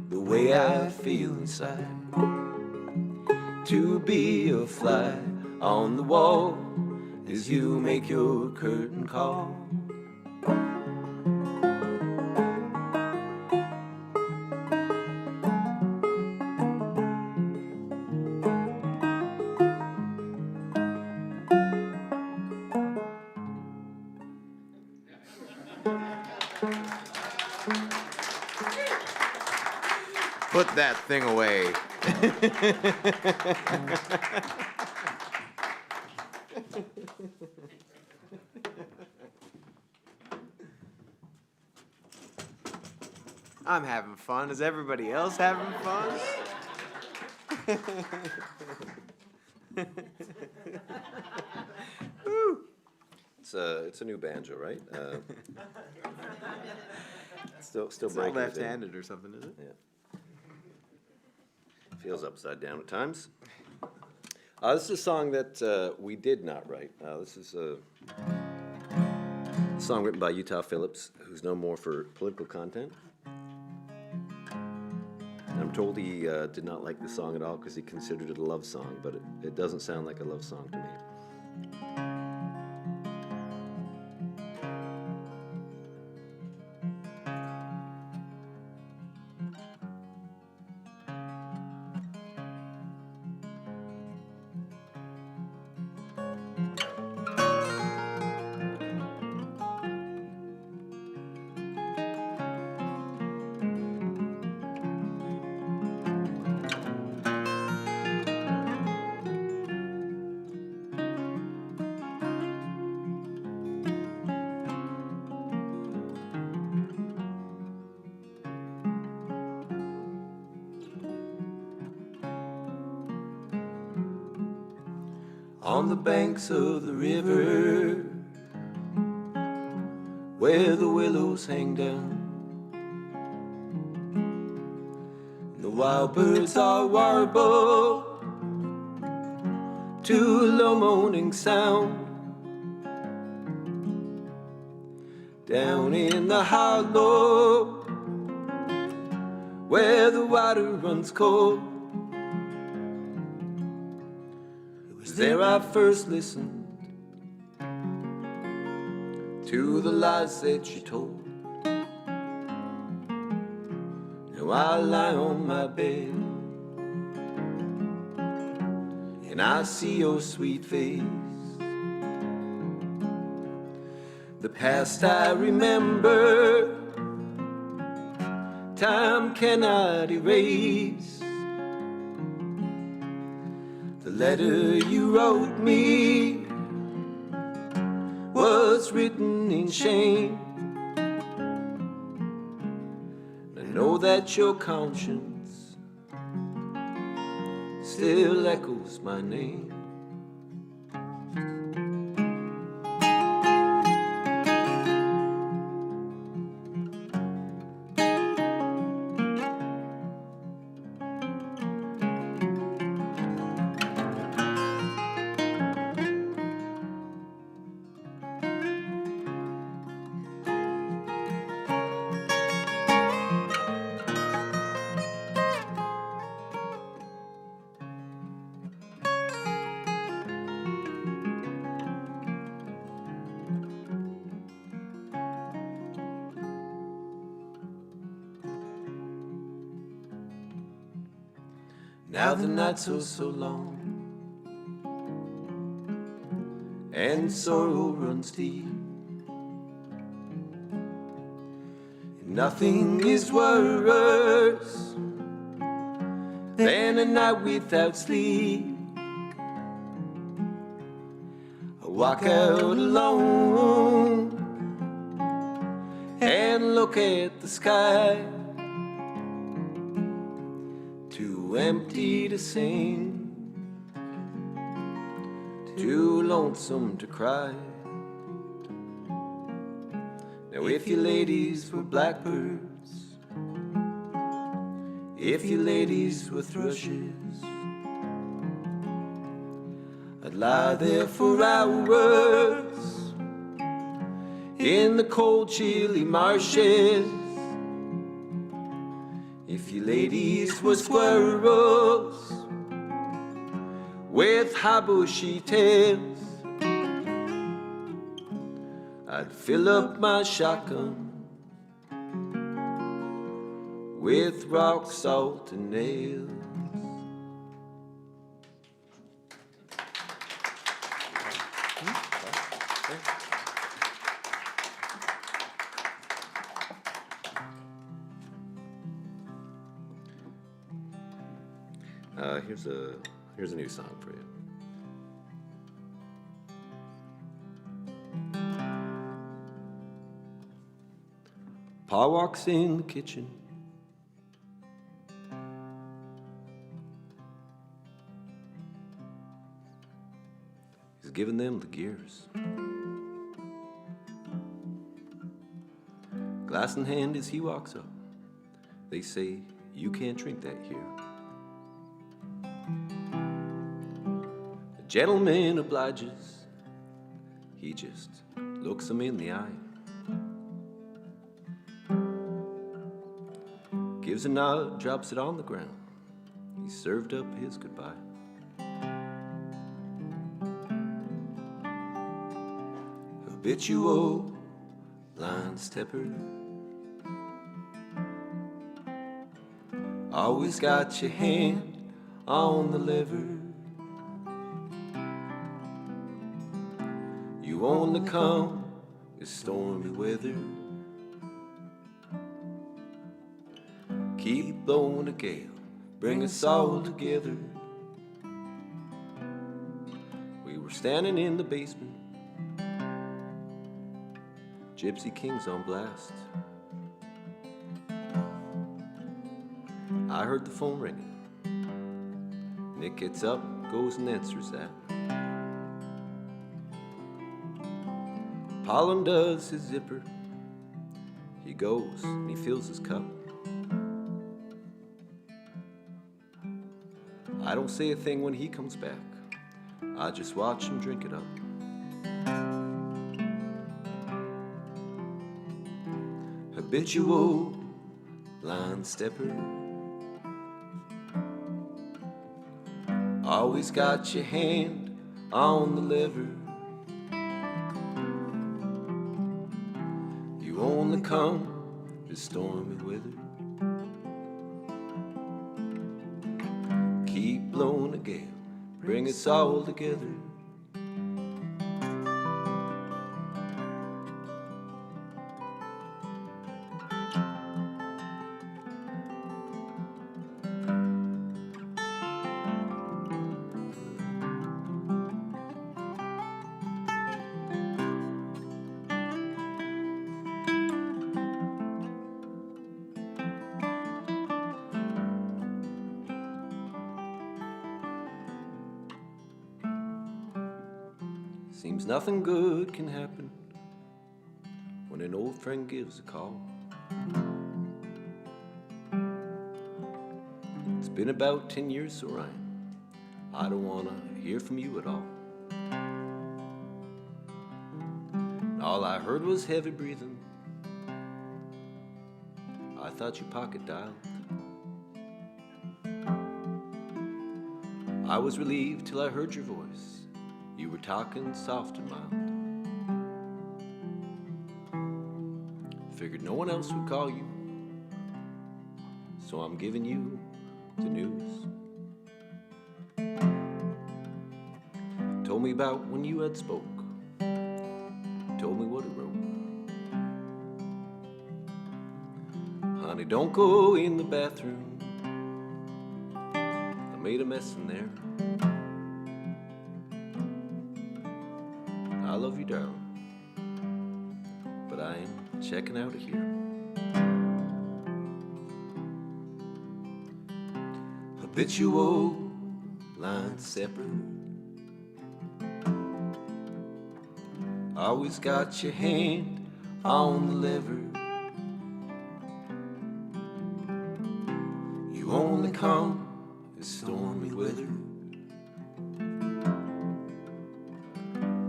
the way I feel inside. To be a fly on the wall as you make your curtain call. Put that thing away. I'm having fun. Is everybody else having fun? It's a new banjo, right? Still It's not breaking it in. left-handed or something, is it? Yeah. Feels upside down at times. This is a song that we did not write. This is a song written by Utah Phillips, who's known more for political content. And I'm told he did not like the song at all because he considered it a love song, but it doesn't sound like a love song to me. On the banks of the river, where the willows hang down. The wild birds are warble to a low moaning sound. Down in the hollow where the water runs cold, it was there I first listened to the lies that she told. Now I lie on my bed and I see your sweet face. The past I remember, time cannot erase. The letter you wrote me was written in shame. I know that your conscience still echoes my name. Now the nights are so long and sorrow runs deep. Nothing is worse than a night without sleep. I walk out alone and look at the sky, too empty to sing, too lonesome to cry. Now if you ladies were blackbirds, if you ladies were thrushes, I'd lie there for hours in the cold chilly marshes. If you ladies were squirrels with high bushy tails, I'd fill up my shotgun with rock, salt, and nails. Here's a new song for you. Pa walks in the kitchen, he's giving them the gears. Glass in hand as he walks up, they say, "You can't drink that here." The gentleman obliges, he just looks him in the eye, gives a nod, drops it on the ground. He served up his goodbye. Habitual line stepper, always got your hand on the lever. You only come with stormy weather. Keep blowing a gale, bring us all together. We were standing in the basement, Gypsy Kings on blast. I heard the phone ringing. Nick gets up, goes and answers that. Paul undoes his zipper, He goes and he fills his cup. I don't say a thing when he comes back. I just watch him drink it up. Habitual line stepper, always got your hand on the lever. You only come to stormy weather. Keep blowing a gale, bring us all together. Seems nothing good can happen when an old friend gives a call. It's been about 10 years, so Ryan, I don't wanna hear from you at all. All I heard was heavy breathing. I thought you pocket dialed. I was relieved till I heard your voice. You were talking soft and mild. Figured no one else would call you, so I'm giving you the news. Told me about when you had spoke. Told me what it wrote. Honey, don't go in the bathroom. I made a mess in there. I love you, darling, but I am checking out of here. Habitual line separate, always got your hand on the lever. You only come in stormy weather.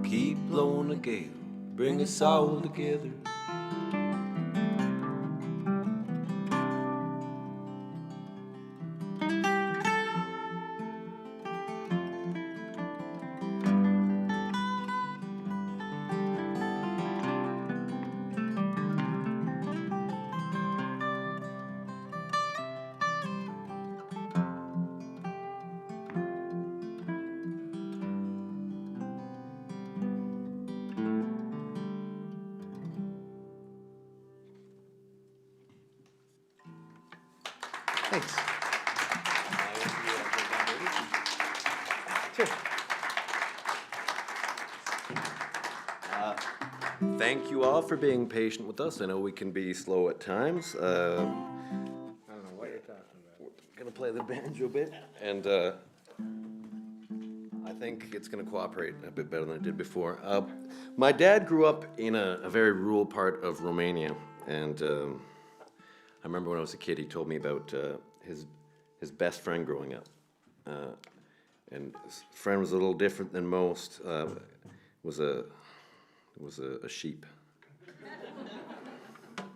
Keep blowing a gale, bring us all together. Thanks. Thank you all for being patient with us. I know we can be slow at times. I don't know what you're talking about. We're gonna play the banjo a bit, and I think it's gonna cooperate a bit better than it did before. My dad grew up in a very rural part of Romania, and I remember when I was a kid, he told me about his best friend growing up, and his friend was a little different than most. Was a sheep. It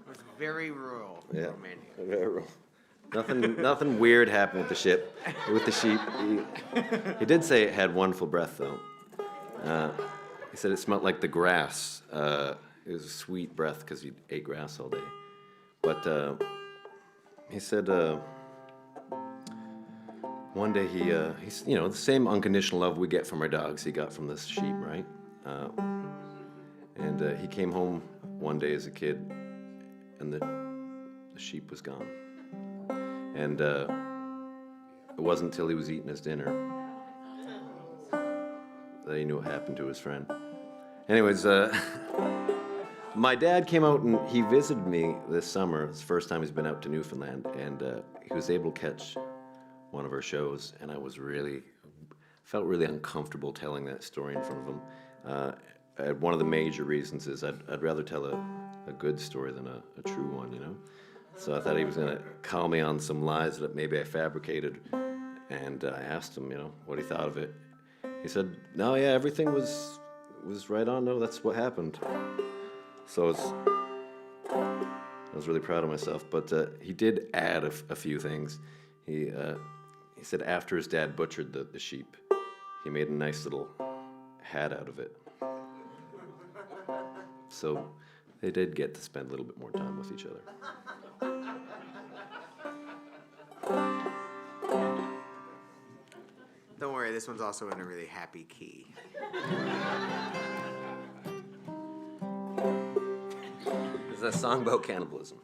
was very rural, Yeah, Romania. very rural. Nothing weird happened with the ship, with the sheep. He did say it had wonderful breath, though. He said it smelled like the grass. It was a sweet breath because he ate grass all day. But he said one day he's the same unconditional love we get from our dogs he got from this sheep, right? And he came home one day as a kid, and the sheep was gone. And it wasn't until he was eating his dinner that he knew what happened to his friend. Anyways, my dad came out and he visited me this summer. It's the first time he's been out to Newfoundland, and he was able to catch one of our shows, and I felt really uncomfortable telling that story in front of him. One of the major reasons is I'd rather tell a good story than a true one, you know? So I thought he was going to call me on some lies that maybe I fabricated. And I asked him, you know, what he thought of it. He said, no, yeah, everything was right on. No, that's what happened. So I was really proud of myself. But he did add a few things. He said after his dad butchered the sheep, he made a nice little hat out of it. So they did get to spend a little bit more time with each other. Don't worry, this one's also in a really happy key. It's a song about cannibalism.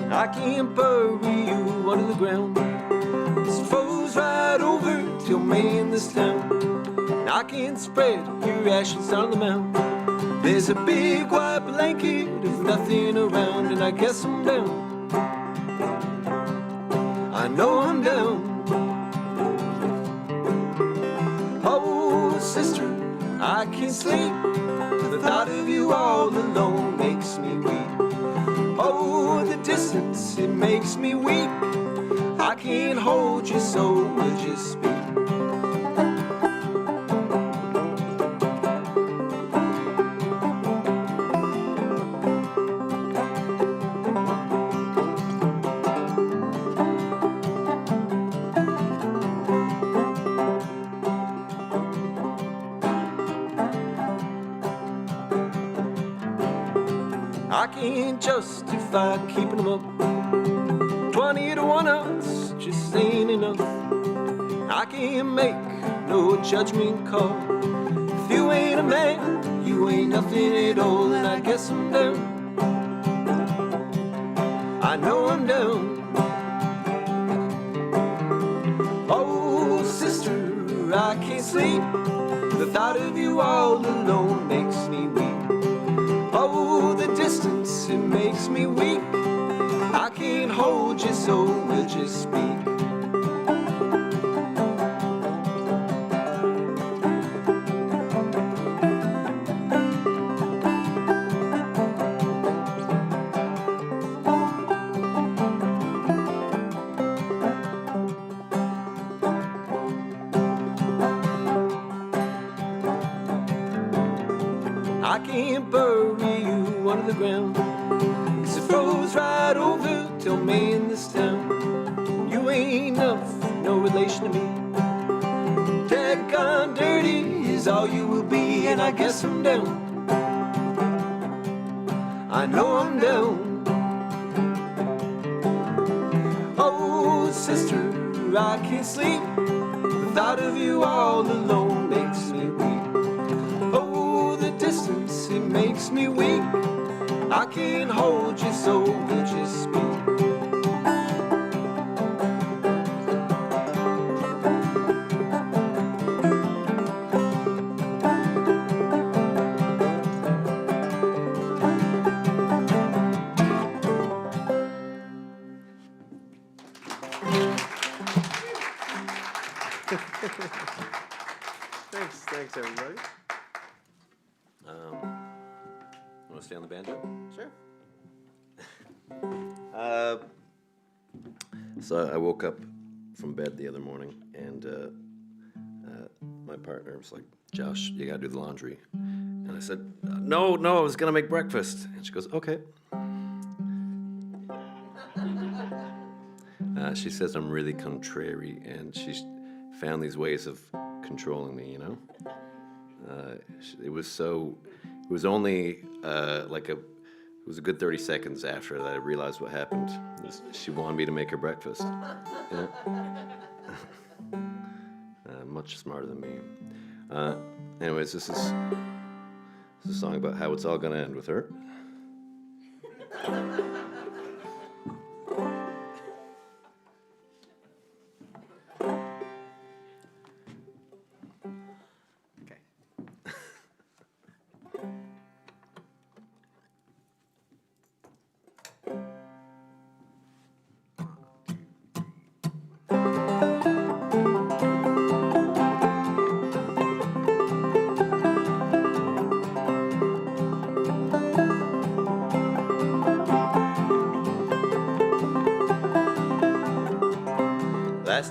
I can't bury you under the ground. It froze right over till May in this town. I can't spread your ashes on the mound. There's a big white blanket of nothing around, and I guess I'm down. I know I'm down. Oh, sister, I can't sleep. The thought of you all alone makes me weep. Oh, the distance, it makes me weak. I can't hold you, so we'll just speak. I can't justify keeping them up. 20 to 1 odds just ain't enough. I can't make no judgment call. If you ain't a man, you ain't nothing at all. And I guess I'm down. I know I'm down. Oh, sister, I can't sleep. The thought of you all alone makes me weak. Oh, the distance, it makes me weak. I can't hold you, so we'll just speak. I can't bury you under the ground, 'cause it froze right over till May in this town. You ain't no relation to me. Dead gone dirty is all you will be, and I guess I'm down. I know I'm down. Oh, sister, I can't sleep. The thought of you all alone makes me weak. Distance, it makes me weak. I can't hold you, so we'll just speak. Thanks everybody. Want to stay on the banjo? Sure. So I woke up from bed the other morning, and my partner was like, Josh, you gotta do the laundry. And I said, no, I was gonna make breakfast. And she goes, okay. She says I'm really contrary, and she's found these ways of controlling me, you know? It was only it was a good 30 seconds after that I realized what happened. She wanted me to make her breakfast. Yeah. Much smarter than me. Anyways, this is a song about how it's all gonna end with her.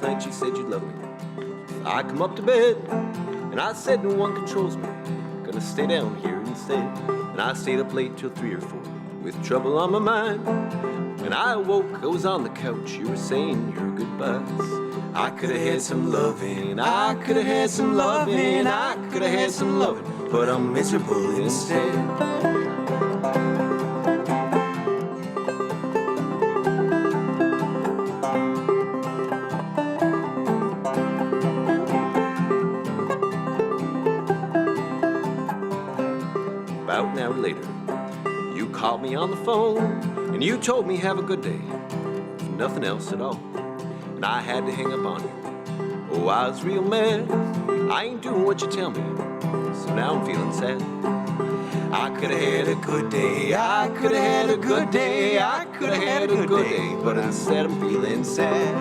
night you said you'd love me. I come up to bed, and I said no one controls me. Gonna stay down here instead. And I stayed up late till 3 or 4, with trouble on my mind. When I awoke, I was on the couch. You were saying your goodbyes. I could have had some loving, I could have had some loving, I could have had some loving, but I'm miserable instead. About an hour later, you called me on the phone, and you told me have a good day, nothing else at all. And I had to hang up on you. Oh, I was real mad. I ain't doing what you tell me, so now I'm feeling sad. I could have had a good day, I could have had a good day, I could have had a good day, but instead I'm feeling sad.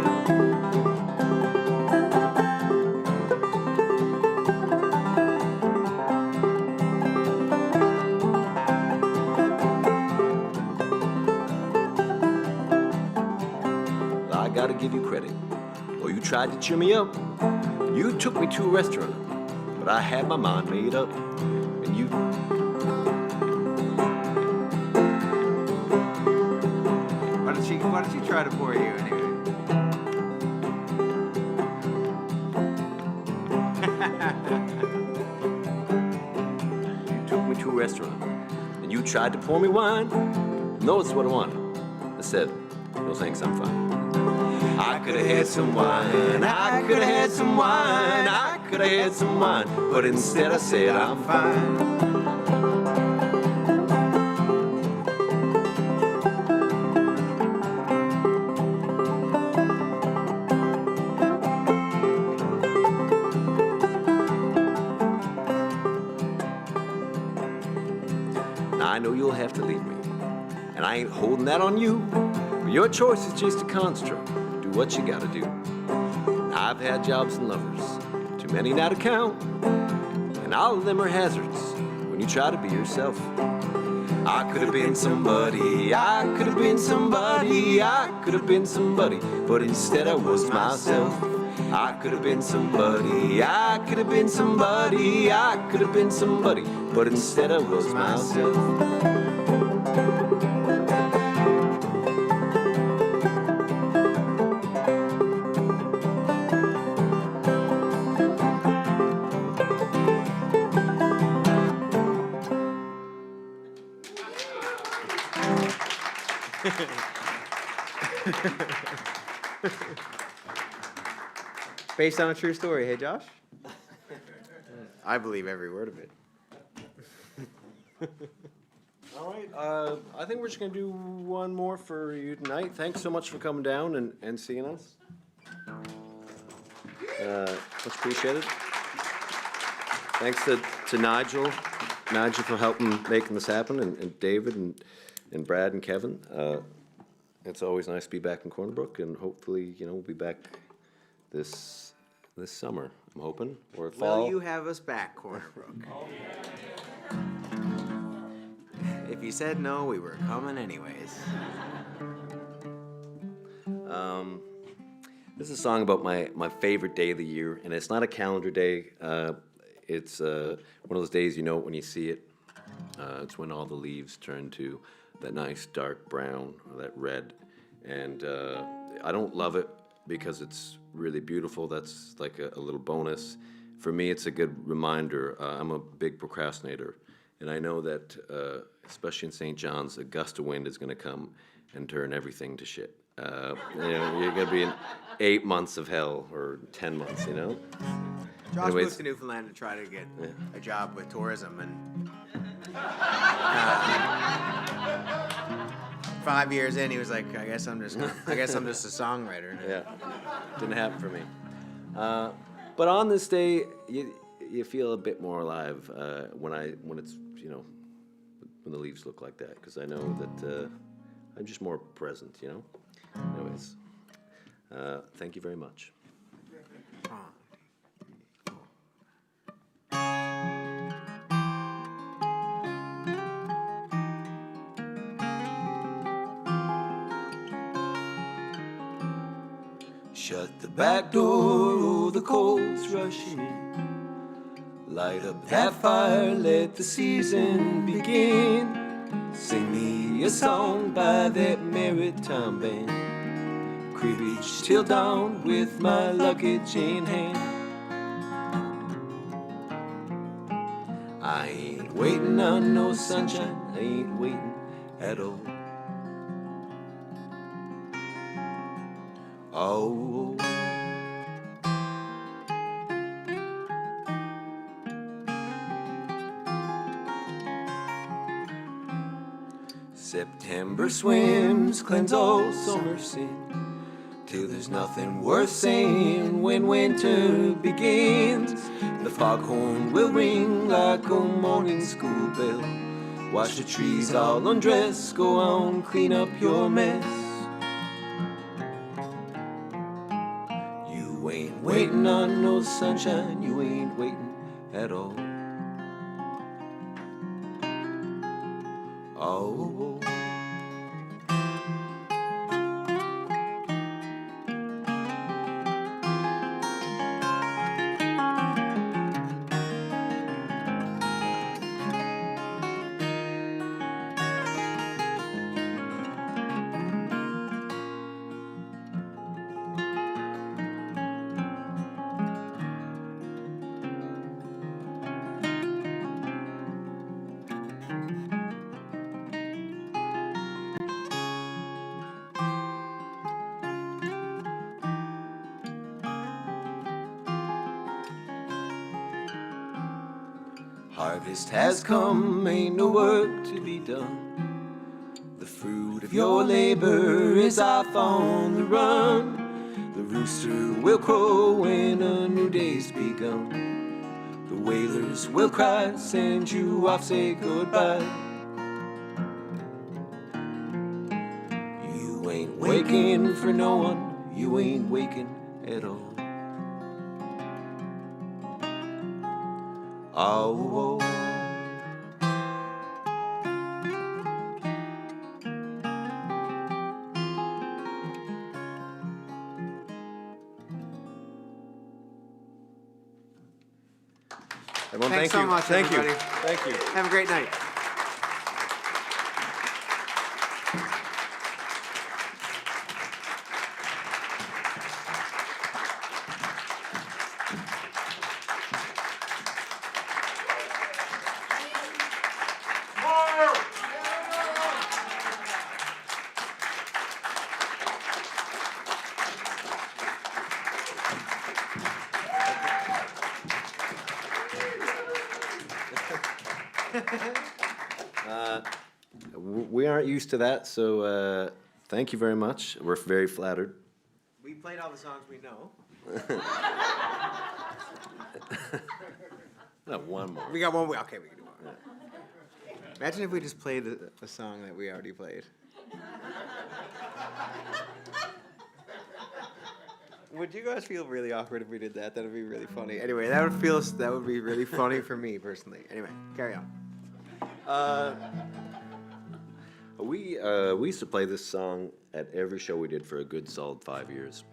I gotta give you credit. Oh, you tried to cheer me up. You took me to a restaurant, but I had my mind made up. And you... Why did she try to pour you anyway? You took me to a restaurant, and you tried to pour me wine. No, it's what I wanted. I said, no thanks, I'm fine. I could have had some wine, I could have had some wine, I could have had some wine, but instead I said I'm fine. Now I know you'll have to leave me, and I ain't holding that on you, but your choice is just a construct. Do what you gotta do. I've had jobs and lovers, too many now to count, and all of them are hazards when you try to be yourself. I could have been somebody, I could have been somebody, I could have been somebody, but instead I was myself. I could have been somebody, I could have been somebody, I could have been somebody, but instead I was myself. Based on a true story, hey Josh? I believe every word of it. All right, I think we're just gonna do one more for you tonight. Thanks so much for coming down and seeing us. Much appreciated. Thanks to Nigel for helping making this happen, and David and Brad and Kevin. It's always nice to be back in Corner Brook, and hopefully, we'll be back this summer, I'm hoping, or fall. Will you have us back, Corner Brook? If you said no, we were coming anyways. This is a song about my favorite day of the year, and it's not a calendar day. It's one of those days you know it when you see it. It's when all the leaves turn to that nice dark brown or that red, and I don't love it because it's really beautiful. That's like a little bonus. For me, it's a good reminder. I'm a big procrastinator, and I know that, especially in St. John's, a gust of wind is going to come and turn everything to shit. You're going to be in 8 months of hell, or 10 months, Josh Anyways. moved to Newfoundland to try to get a job with tourism, and 5 years in, he was like, I guess I'm just a songwriter. Yeah, didn't happen for me. But on this day, you feel a bit more alive when it's when the leaves look like that, because I know that I'm just more present. Anyways, thank you very much. Shut the back door, oh, the cold's rushing in. Light up that fire, let the season begin. Sing me a song by that maritime band. Cribbage till dawn with my luggage in hand. I ain't waiting on no sunshine, I ain't waiting at all. Oh, September swims, cleanse all summer sin, till there's nothing worth saying when winter begins. The foghorn will ring like a morning school bell. Watch the trees all undress, go on, clean up your mess. You ain't waiting on no sunshine, you ain't waiting at all. Oh, harvest has come, ain't no work to be done. The fruit of your labor is off on the run. The rooster will crow when a new day's begun. The wailers will cry, send you off, say goodbye. You ain't waking for no one, you ain't waking at all. Oh, everyone, Thanks thank so you. much, Thank everybody. you. Thank you. Have a great night. We aren't used to that, so thank you very much. We're very flattered. We played all the songs we know. Not one more. We got one. Okay, we can do one. Imagine if we just played a song that we already played. Would you guys feel really awkward if we did that? That'd be really funny. Anyway, that would be really funny for me personally. Anyway, carry on. We used to play this song at every show we did for a good solid 5 years.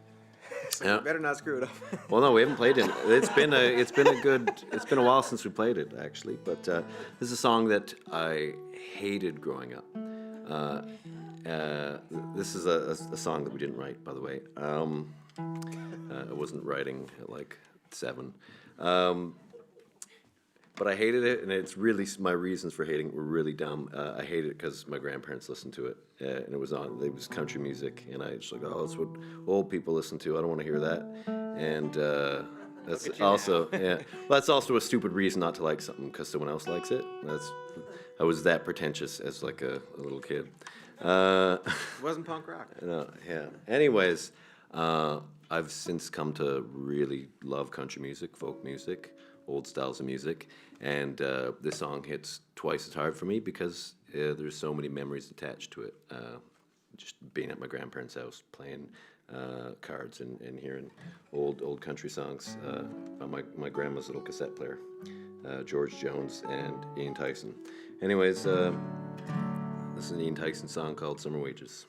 So Yeah. you better not screw it up. Well, no, we haven't played it. It's been a while since we played it actually. But this is a song that I hated growing up. This is a song that we didn't write, by the way. I wasn't writing at like 7. But I hated it, and it's really, my reasons for hating it were really dumb. I hated it because my grandparents listened to it, and it was country music, and I was like, oh, that's what old people listen to. I don't want to hear that. And that's also, yeah, well, that's also a stupid reason not to like something because someone else likes it. I was that pretentious as like a little kid. It wasn't punk rock. No, yeah. Anyways, I've since come to really love country music, folk music, old styles of music, and this song hits twice as hard for me because there's so many memories attached to it. Just being at my grandparents' house, playing cards and hearing old country songs on my grandma's little cassette player, George Jones and Ian Tyson. Anyways, this is an Ian Tyson song called Summer Wages.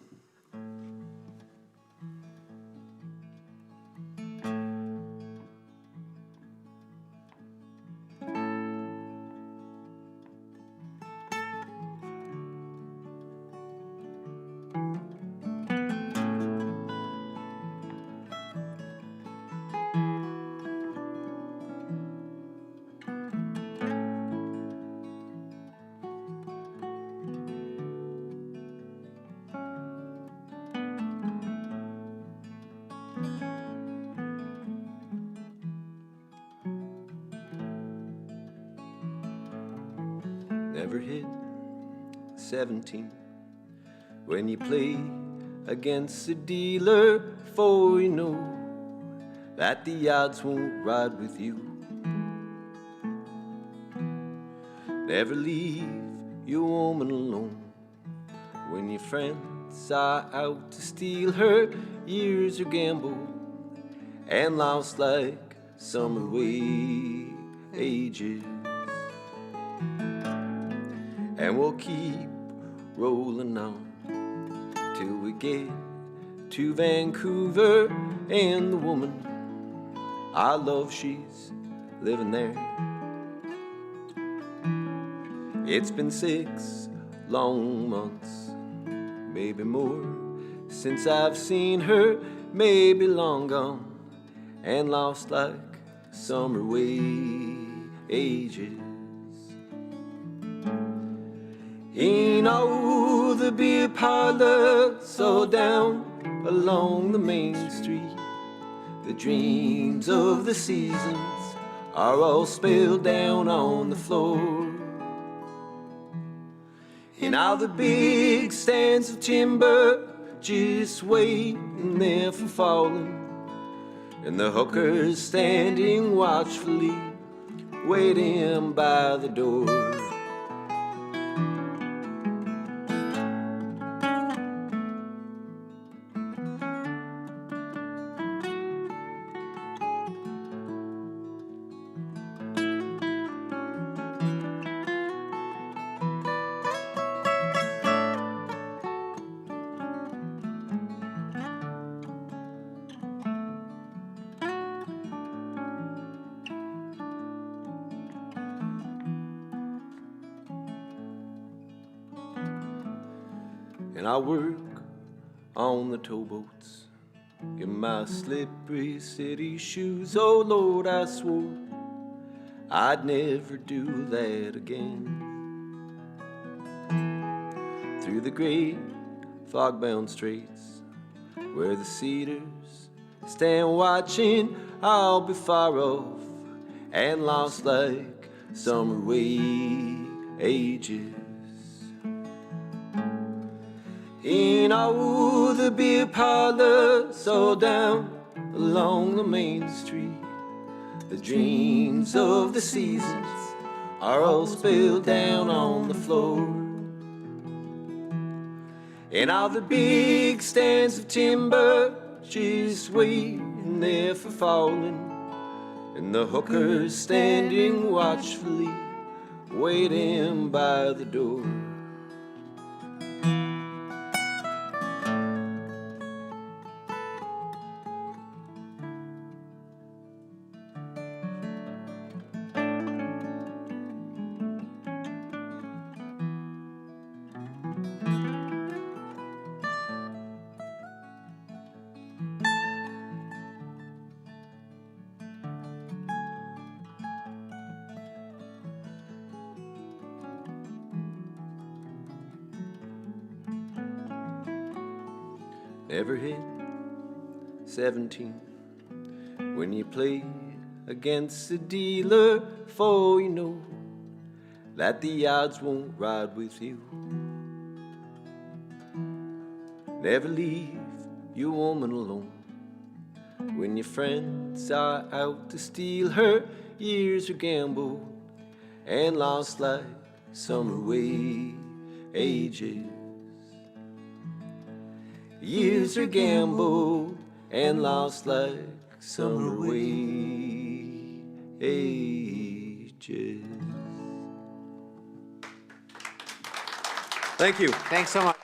Never hit 17 when you play against a dealer, for you know that the odds won't ride with you. Never leave your woman alone when your friends are out to steal her. Years are gambled and lost like summer wages, and we'll keep rolling on till we get to Vancouver, and the woman I love, she's living there. It's been 6 long months, maybe more, since I've seen her, maybe long gone and lost like summer wages. In all the beer parlors all down along the main street, the dreams of the seasons are all spilled down on the floor. In all the big stands of timber just waiting there for falling, and the hookers standing watchfully waiting by the door. And I work on the towboats in my slippery city shoes. Oh Lord, I swore I'd never do that again. Through the great fog-bound straits where the cedars stand watching, I'll be far off and lost like summer wages. In all the beer parlors all down along the main street, the dreams of the seasons are all spilled down on the floor. And all the big stands of timber just waiting there for falling, and the hookers standing watchfully waiting by the door. Never hit 17 when you play against a dealer, for you know that the odds won't ride with you. Never leave your woman alone when your friends are out to steal her. Years are gambled and lost like summer wages. Years are gambled and lost like summer wages. Thank you. Thanks so much.